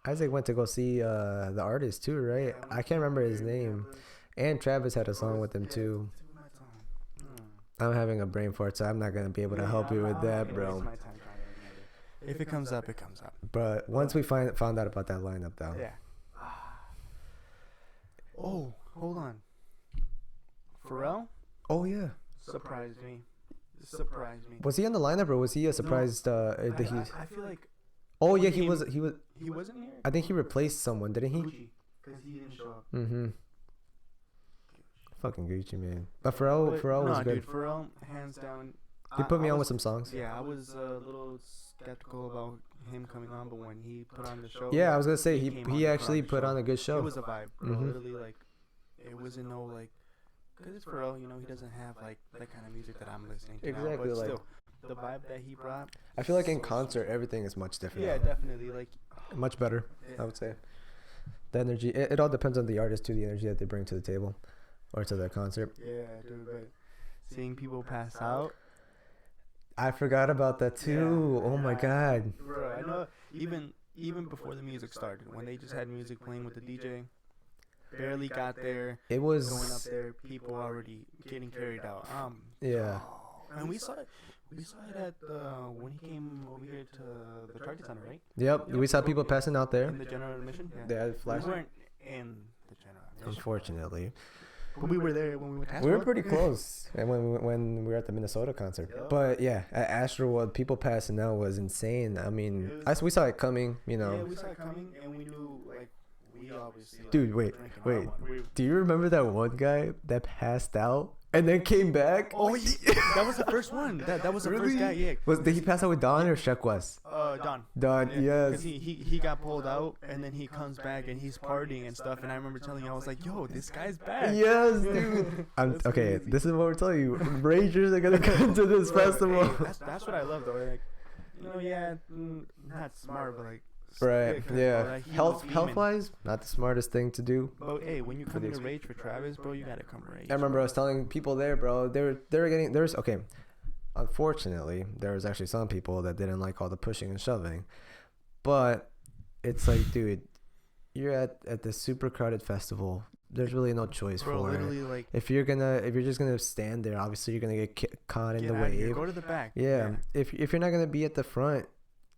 dude? Isaac went to go see the artist too, right? I can't remember his name. And Travis had a song with him too. I'm having a brain fart, so I'm not gonna be able to help you with that, bro. If it comes up, it comes up. But once we found out about that lineup, though. Yeah. Oh, hold on. Pharrell? Oh yeah. Surprised me. Was he on the lineup, or was he a surprised? I feel like. Oh yeah, he was. He wasn't here. I think he replaced someone, didn't he? Gucci, because he didn't show up. Mm-hmm. Fucking Gucci, man. But Pharrell was good. Dude, Pharrell, hands down. He put me on with some songs. Yeah, I was a little skeptical about him coming on, but when he put on the show. Yeah, I was gonna say he actually put on a good show. It was a vibe, bro. Literally, like, it wasn't no like, because it's Pharrell, you know, he doesn't have like that kind of music that I'm listening to. Exactly, now, but like still, the vibe that he brought. I feel like in concert, everything is much different. Yeah, definitely, like. Much better, I would say. The energy, it all depends on the artist too, the energy that they bring to the table, or to the concert. Yeah, dude, but seeing people pass out. I forgot about that too. Oh my god. Bro, I know. Even before the music started, when they just had music playing with the DJ, barely got there. It was going up there. People already getting carried out. Yeah. And we saw it. We saw it at when he came over here to the Target Center, right? Yep. We saw people passing out there. In the general admission. Yeah. They had flash. We weren't in the general admission. Unfortunately. But we were there when we went to Astroworld. We were pretty close, and when we were at the Minnesota concert. Yep. But yeah, at Astroworld, people passing out was insane. I mean, we saw it coming, you know. Yeah, we saw it coming, and we knew, like, we obviously. Dude, wait. Do you remember that one guy that passed out and then came back? Oh, that was the first one. That was the first guy. Yeah. Did he pass out with Don or Sheck West? Don. Don, yes. Because he got pulled out, and then he comes back and he's partying and stuff. And I remember telling you, I was like, "Yo, this guy's back." Yes, dude. Okay. Crazy. This is what we're telling you. Rangers are gonna come to this festival. Hey, that's what I love, though. Like, you know, yeah, not smart, but like. Right. Yeah. Health wise, not the smartest thing to do. But hey, when you come to Rage for Travis, bro, you gotta come Rage. I remember I was telling people there, bro. They were getting okay. Unfortunately, there was actually some people that didn't like all the pushing and shoving, but it's like, dude, you're at this super crowded festival. There's really no choice for it. Like, if you're just gonna stand there, obviously you're gonna get caught in the wave. Go to the back. Yeah. If you're not gonna be at the front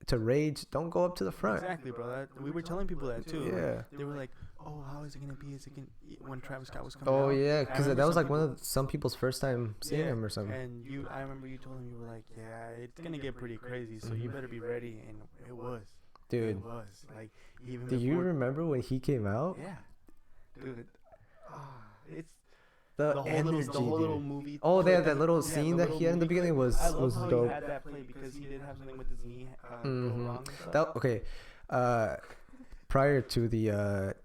to Rage, don't go up to the front. Exactly, bro. We were telling people that too. Yeah. They were like, "Oh, how is it gonna be? Is it gonna when Travis Scott was coming out?" Oh yeah, because that was like one of some people's first time seeing him or something. And I remember you told him, you were like, "Yeah, it's gonna get pretty crazy, so you better be ready." And it was. Dude. It was like even. Do you remember when he came out? Yeah. Dude. It's. The whole little movie. Oh, they had that little scene that he had in the beginning was how dope. He had that play because he did have something with his knee go wrong. Okay, prior to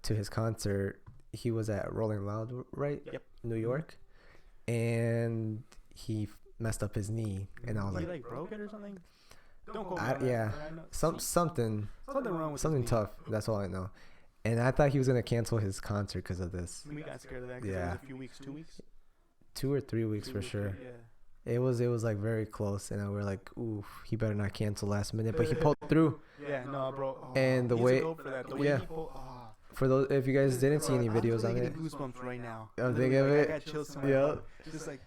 his concert, he was at Rolling Loud, right? Yep. New York, and he messed up his knee, and I was He like, broke it or something. Don't quote me on that, yeah, but I know- something wrong with something his knee. tough. That's all I know. And I thought he was gonna cancel his concert because of this. We got scared of that. 'Cause it Yeah. was a few weeks, 2 weeks. 2 or 3 weeks 2 for weeks, sure. Yeah. It was like very close, and we were like, ooh, he better not cancel last minute. But he pulled through. Yeah, no, bro. Oh, And the he's way- a goat for that. The way yeah. he pulled, oh. For those, if you guys didn't see any I'm videos on literally it, getting goosebumps right now. Oh, Literally, think of like, it? I got chills to my Yeah. butt. Just like,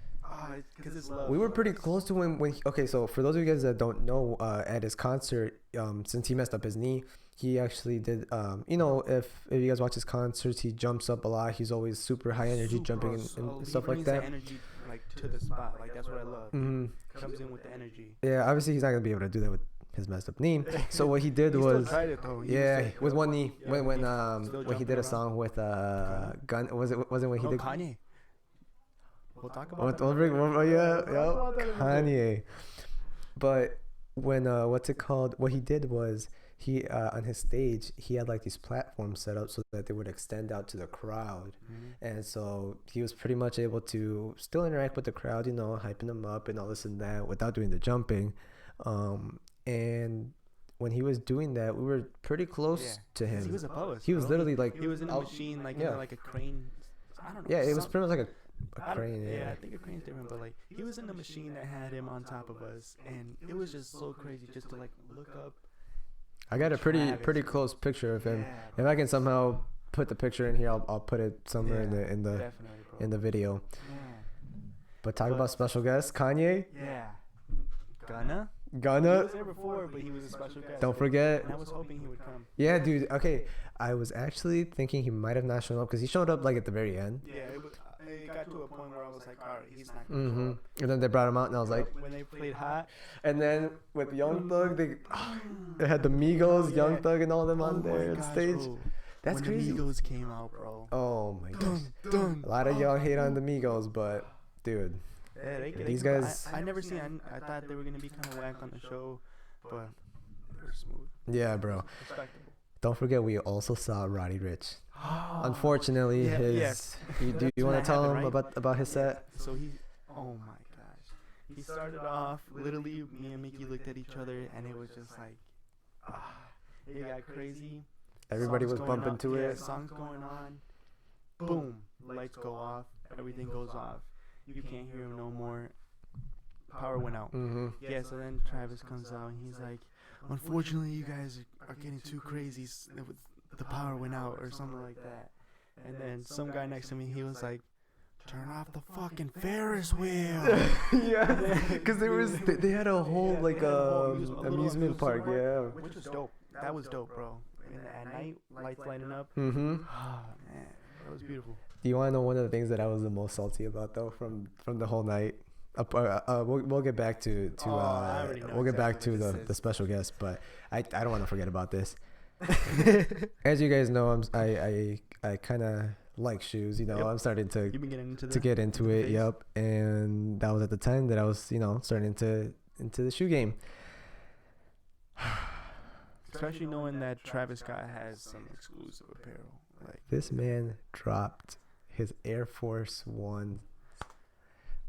because it's love. we were pretty close to when okay, so for those of you guys that don't know, at his concert, since he messed up his knee, he actually did, if you guys watch his concerts, he jumps up a lot. He's always super high energy, jumping and He stuff like brings that. The energy, like, to the spot. Like, that's what I love. Hmm. Comes in with the energy. Yeah, obviously he's not gonna be able to do that with his messed up knee. So what he did He was, still tried it, though. with one knee. Yeah, when still he jumping did a around. song with Gun, wasn't when he No, did Kanye. We'll talk about Kanye. But when what's it called? What he did was he on his stage he had like these platforms set up so that they would extend out to the crowd, and so he was pretty much able to still interact with the crowd, hyping them up and all this and that without doing the jumping. And when he was doing that, we were pretty close to him. He was above us. He was bro. literally like He was in a out- machine, like yeah. in like a crane. I don't know. Yeah, it was some- pretty much like I a don't- crane. Yeah, I Yeah. think a crane's different, but like he was in the machine that had him on top of us, and it was just so crazy just to like look up. I got a Travis. pretty close picture of him. Yeah, If I can somehow put the picture in here, I'll put it somewhere in the definitely, bro. in the video. Yeah. But talk about special guest Kanye. Yeah. Gunna. He Gunna. was there before, but he was a special guest. Don't forget. And I was hoping he would come. Yeah, dude. Okay, I was actually thinking he might have not shown up because he showed up like at the very end. Yeah, it got to a point where I was like, all right, he's not Mm-hmm. gonna show up. And then they brought him out, and I was like, When they played Hot, and then with Young Thug, they had the Migos, Young Yeah. Thug, and all them on oh there my on gosh, stage. bro. That's when crazy. The Migos came out, bro. Oh my gosh. Dun. A lot of y'all hate on the Migos, but dude, Yeah, These can- guys- I never seen. I thought they were gonna be kind of whack on the show, but they were smooth. yeah, bro. Respectable. Don't forget, we also saw Roddy Ricch. Unfortunately, Yeah, his. yes. Do That's you want when to tell that him happened, about his set? So he, oh my gosh, he started off literally. Me and Mickey looked at each other, and it was just like, it got crazy. Everybody Songs was going bumping on- to yeah, it. Songs going on. Boom. Lights go off. Everything goes off. You can't hear him no more. Power went out. Mm-hmm. Yeah, so then Travis comes out and he's like, unfortunately, you guys are getting too crazy. The power went out or something like that. And then some guy next to me, he was like, turn off the fucking Ferris wheel. Yeah, because they had a whole like amusement park. Yeah. Which was dope. That was dope, bro. And at night, lights lighting up. Mm-hmm. Oh, man. That was beautiful. Do you want to know one of the things that I was the most salty about though from the whole night? We'll get back to I already know we'll get back exactly to what this the is. special guest, but I don't want to forget about this. As you guys know, I kind of like shoes. Yep. I'm starting to You've been getting into to get into it. phase? Yep, and that was at the time that I was starting into the shoe game. Especially knowing that Travis Scott has some exclusive apparel. Like, This man dropped his Air Force One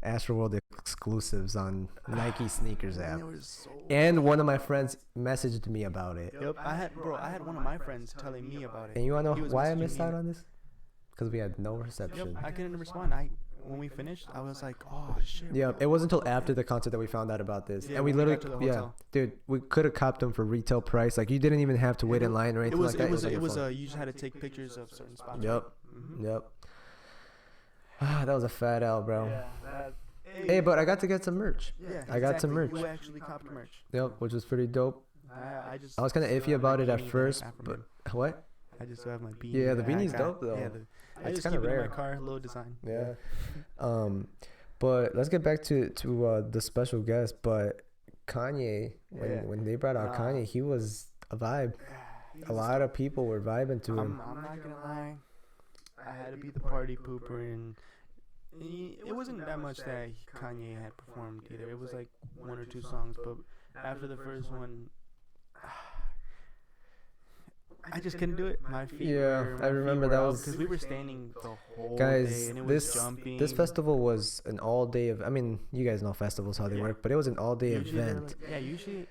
Astroworld exclusives on Nike sneakers app. it was so And one of my friends messaged me about it. Yep, I had one of my friends telling me about it. And you wanna He know was why I messaging missed me. out on this? Because we had no Yep, reception. I couldn't respond. When we finished, I was like, oh shit. Yeah, bro. it wasn't until after the concert that we found out about this. Yeah, And we when we literally, got to the hotel. dude, we could have copped them for retail price. Like, you didn't even have to wait in line or anything like that. It was on your you just had to take pictures of certain spots. phone. Yep, Mm-hmm. yep. That was a fat L, bro. Yeah, Hey, but I got to get some merch. yeah, I got some exactly. merch. You actually copped merch. Yep, which was pretty dope. I I was kind of iffy about it at first, Afro but Man. what? I just have my beanie. Yeah, the that I beanie's got. dope, though. Yeah, I It's just kinda keep it in rare. my car, low design. Yeah. But let's get back to the special guest. But Kanye, when they brought out Nah. Kanye, he was a vibe. A lot of people were vibing to him. I'm not gonna lie. I had to be the party pooper, and it wasn't that much that Kanye had performed either. It was like one or two songs, but after the first one, I just couldn't do it. My feet I remember that was because we were standing the whole guys. day and it was jumping. This festival was an all day of. I mean, you guys know festivals how they work, but it was an all day event. Usually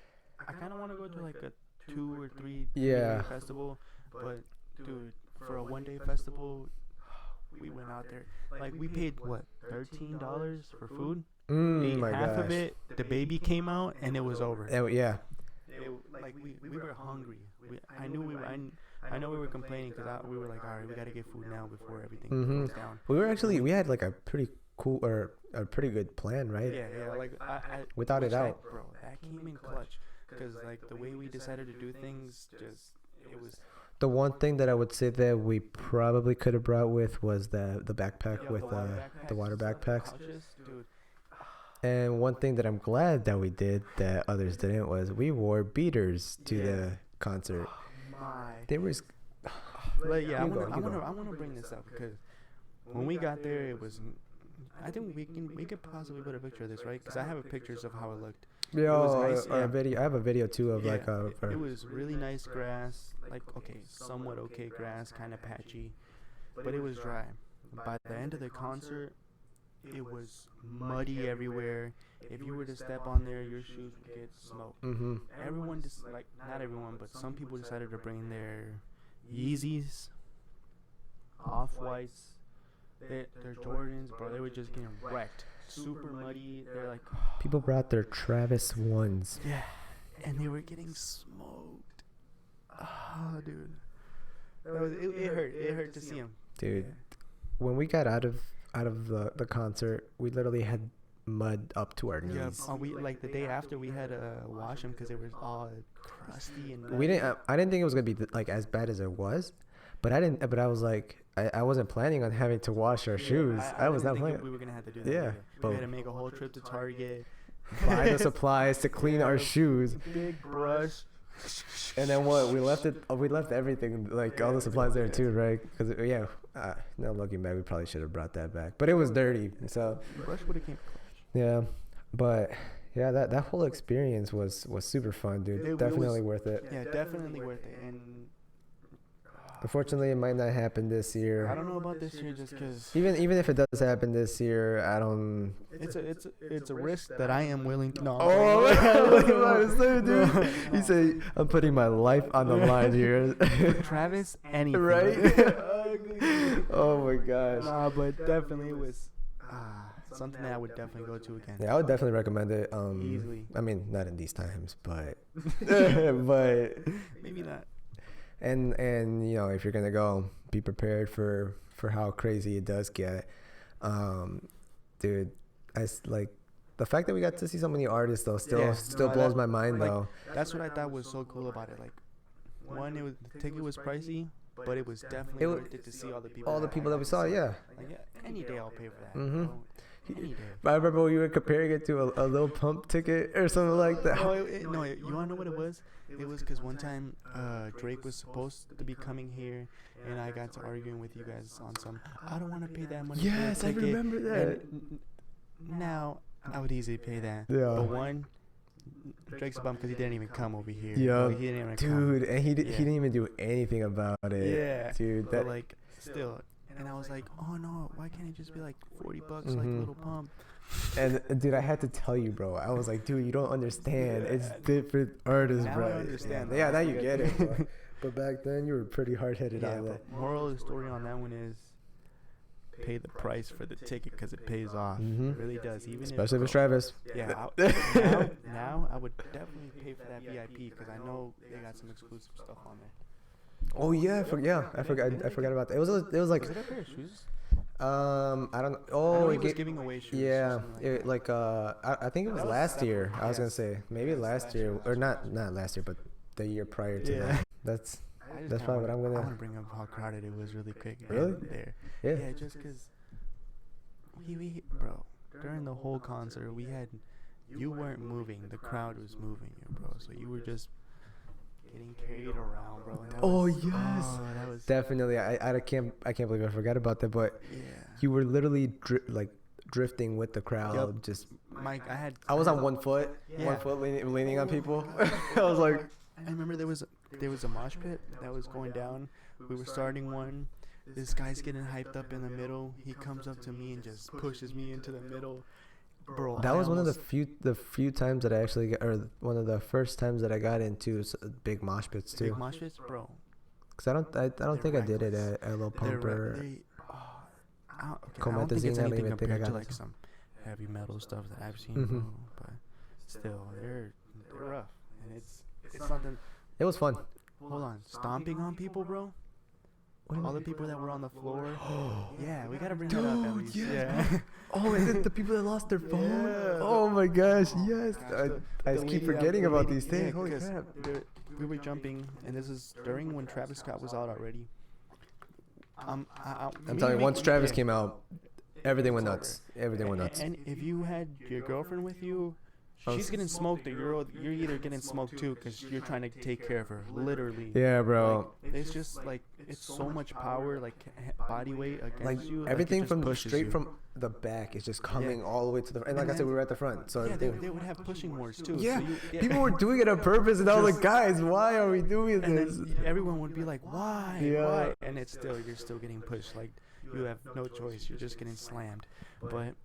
I kind of want to go to like a 2 or 3 Yeah. day festival, but dude, for a 1 day festival, we went out there like we paid what $13 for food. Ate My half gosh. of it. The baby came out and it was over. Yeah. Like we were hungry. I knew we were. I know we were complaining because we were like, all right, we gotta get food now before everything goes down. We had like a pretty cool or a pretty good plan, right? Yeah. Like without it out, bro, that came in clutch. Because like the way we decided to do things, it was. The one thing that I would say that we probably could have brought with was the backpack with the water backpacks. Dude. And one thing that I'm glad that we did that others didn't was we wore beaters to the concert. They were. Like, I want to bring this up because when we got there, it was. I think we could possibly put a picture of this, right? Because I have pictures of how it looked. A video. I have a video too of it was really nice grass, like somewhat okay grass, kind of patchy, but it was dry. By the end of the concert, it was muddy everywhere. If you were to step on there, your shoes would get smoked. Everyone not everyone, but some people decided to bring their Yeezys, Off-Whites, their Jordans, bro. They were just getting wrecked. Super muddy. They're like people brought their Travis ones. Yeah, and they were getting smoked. Oh, dude, it hurt. It hurt to see them. Dude, when we got out of the concert, we literally had mud up to our knees. Yeah, we like the day after we had to wash them because it was all crusty and. I didn't think it was gonna be like as bad as it was, but I was like. I wasn't planning on having to wash our shoes. I was not planning. We were gonna have to do that. Yeah, we had to make a whole trip to Target, buy the supplies to clean our shoes. Big brush. And then what? We left everything, like all the supplies there too, right? Because now looking back, we probably should have brought that back. But it was dirty, so. Brush would have came. Yeah, but yeah, that whole experience was super fun, dude. Definitely worth it. Yeah, definitely worth it. And. Unfortunately, it might not happen this year. I don't know about this year just because. Even if it does happen this year, I don't. It's a risk that I am willing to. No. Dude. He said, "I'm putting my life on the line here." Travis, anything. Right? Oh my gosh. Nah, but definitely it was something that I would definitely go to again. Yeah, I would definitely recommend it. Easily. I mean, not in these times, but but maybe not. And if you're gonna go, be prepared for how crazy it does get. Dude, like the fact that we got to see so many artists though still blows my mind though. That's what I thought was so cool about it. Like, one, the ticket was pricey, but it was definitely worth it to see all the people. All the people that we saw, yeah. Like, any day I'll pay for that. Any day. But I remember when you were comparing it to a Lil Pump ticket or something like that. No, you wanna know what it was? It was because one time Drake was supposed to be coming here, and I got to arguing with you guys on some. I don't want to pay that money. Yes, for a ticket. I remember that. Now I would easily pay that. Yeah. But one, Drake's bummed because he didn't even come over here. Yeah. He didn't even come. And he didn't even do anything about it. Yeah. Dude, but like still. And I was like, oh no, why can't it just be like $40 like Little Pump? And dude, I had to tell you, bro. I was like, dude, you don't understand. It's different artists, now bro. I understand. Yeah, now you get it. But back then, you were pretty hard-headed on that. Moral of the story on that one is pay the price for the ticket because it pays off. It really does. Even especially with Travis. Yeah. now I would definitely pay for that VIP because I know they got some exclusive stuff on there. Oh yeah, I forgot about that. It was like. Was it a pair of shoes? I don't know. Oh, I know he was giving away shoes. Yeah, I think it was last year. I was gonna say maybe last year or not last year, but the year prior to that. That's probably what I'm gonna. I want to bring up how crowded it was really quick. Really? There. Yeah. Yeah, just because we bro, during the whole concert you weren't moving. The crowd was moving you, bro. So you were just getting carried around, bro. Yes. That was definitely. I can't believe I forgot about that. But you were literally drifting with the crowd. Yep. Just Mike, I was on one foot, leaning on people. I was like, I remember there was there was a mosh pit that was going down. We were starting one. This guy's getting hyped up in the middle. He comes up to me and just pushes me into the middle. Bro, That was one of the few times that I actually got, or one of the first times that I got into big mosh pits too. big mosh pits, bro. Cause I don't think I did it at Little They're Pumper. I don't think it's I don't anything even think I compared to got like into. some heavy metal stuff that I've seen, Mhm. bro. But still, they're rough, and it's something. It was fun. Hold on, stomping on people, bro. All the people that were on the floor. Yeah, we gotta bring that up at least. Yes, Yeah. Oh, is it the people that lost their phone? Yeah. Oh my gosh, yes. I The keep lady forgetting the about lady- these things. yeah, Holy 'cause crap. we were jumping, and this is during when Travis Scott was out already. I'm telling you, once Travis came out, everything went nuts. Everything went nuts. And if you had your girlfriend with you, she's getting smoked, or you're either getting smoked too, because you're trying to take care of her, literally. Yeah, bro. It's just like it's so much power, like body weight against Like you. everything it just from pushes straight you. from the back is just coming all the way to the. And like I said, we were at the front, so Yeah, they would have pushing wars too. yeah, So you, people were doing it on purpose, and I was like, guys, why are we doing and this? then everyone would be like, why? Yeah. Why? And it's still you're still getting pushed. Like you have no choice. You're just getting slammed. But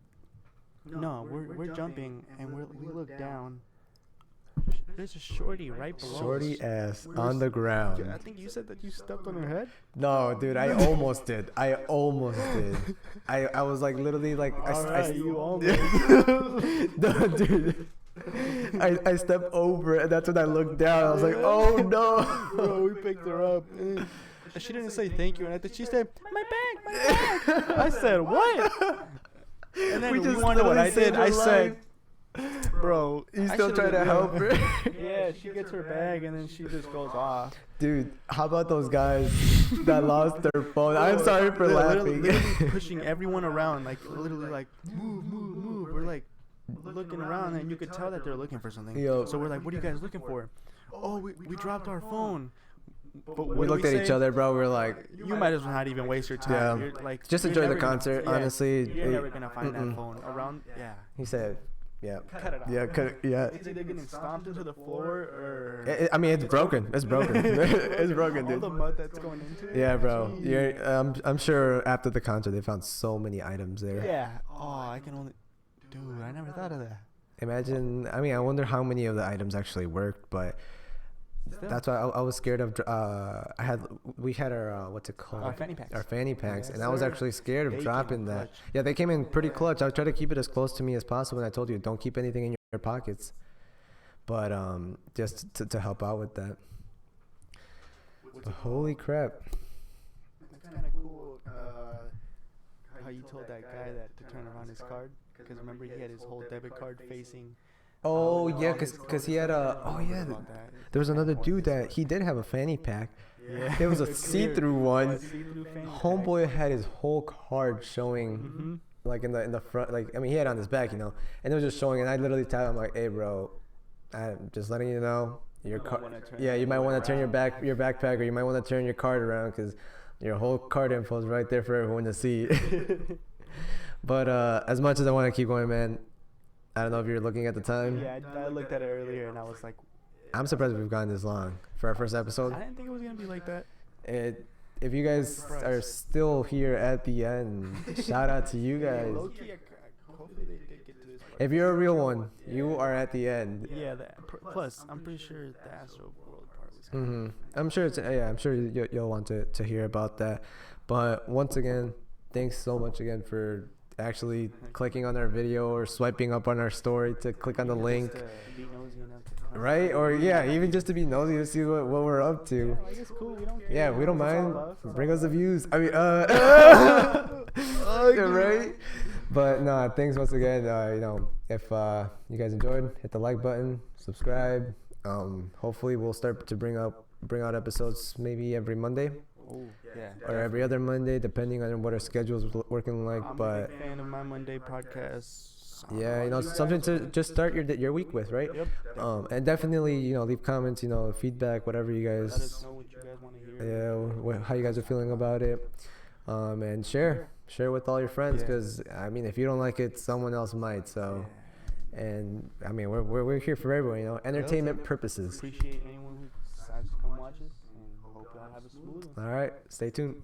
no, we're jumping, and we look down. There's a shorty right below. Shorty us. ass We were on the I ground. think you said that you stepped on her head. No, dude, I almost did. I almost did. I was like literally like You almost. No, dude. I stepped over and that's when I looked down. I was like, oh no. Bro, we picked her up. And she didn't say thank you, and I think she said, "My bag." I said, "What?" And then We we just wonder what I literally did. saved I her said, "Bro, You I still should've try to been- help her? Yeah, she gets her bag and then she just goes off. Dude, how about those guys that lost their phone? I'm sorry for Literally laughing. pushing everyone around, like literally, like move. We're like looking around, and you could tell that they're looking for something. Yo. So we're like, "What are you guys looking for?" Oh, we dropped our phone. But what We did looked at say? each other, bro. We were like, You might as well not even waste your time. Yeah. You're like, just you're enjoy the never gonna- concert. yeah, Honestly, You're never gonna find mm-mm. that phone around. Yeah. He said, yeah. Cut it off. Yeah, cut it. Yeah. It's either getting stomped into the floor or I mean, it's broken. It's broken. It's broken, all dude. the mud that's going into it. Yeah, bro. Jeez. You're, I'm sure after the concert they found so many items there. Yeah. Oh, I can only. Dude, I never thought of that. Imagine. I mean, I wonder how many of the items actually worked, but Still. that's why I was scared of. We had our what's it called? Our fanny packs. Our fanny packs, Yes, and I was sir. actually scared of They came dropping in that. clutch. Yeah, they came in pretty clutch. I was trying to keep it as close to me as possible, and I told you don't keep anything in your pockets. But just to help out with that. But holy crap! It's kind of cool how you told that guy that to turn around his card. Because remember, he had his whole debit card facing. Oh yeah, cause he had a. Oh yeah, About that. there was another dude that he did have a fanny pack. Yeah. There was a see-through one. See-through fanny pack. Homeboy had his whole card showing, Mhm. like in the front. Like I mean, he had it on his back, and it was just showing. And I literally tapped him like, "Hey, bro, I'm just letting you know your might card. wanna turn Yeah, you might want to turn your around." backpack, or you might want to turn your card around because your whole card info is right there for everyone to see." But as much as I want to keep going, man, I don't know if you're looking at the time. Yeah, I looked at it earlier and I was like, I'm surprised we've gone this long for our first episode. I didn't think it was gonna be like that. If you guys are still here at the end, shout out to you guys. Low-key, hopefully they did get to this part. If you're a real one, you are at the end. Yeah, plus I'm pretty sure the Astroworld part was. Hmm I'm sure I'm sure you'll want to hear about that. But once again, thanks so much again for actually clicking on our video or swiping up on our story to click on the link, Just, be nosy enough to- right? Or yeah, even just to be nosy to see what we're up to. Yeah, like, it's cool. We don't care. Yeah, we don't It's all mind. love. It's Bring all us the love. views. I mean, yeah, right? But no, thanks once again. If you guys enjoyed, hit the like button, subscribe. Hopefully, we'll start to bring out episodes maybe every Monday Oh, yeah. or every other Monday, depending on what our schedule's working like. I'm a But big fan of my Monday podcasts. yeah, something to just start your week with, right? Yep. And definitely, leave comments, feedback, whatever you Let us guys. know what you guys want to hear. Yeah, how you guys are feeling about it, and share with all your friends, Yeah. because I mean, if you don't like it, someone else might. So, and I mean, we're here for everyone, entertainment purposes. Appreciate anyone who decides to come watch watches, and hope y'all have a smooth one. All right, stay tuned.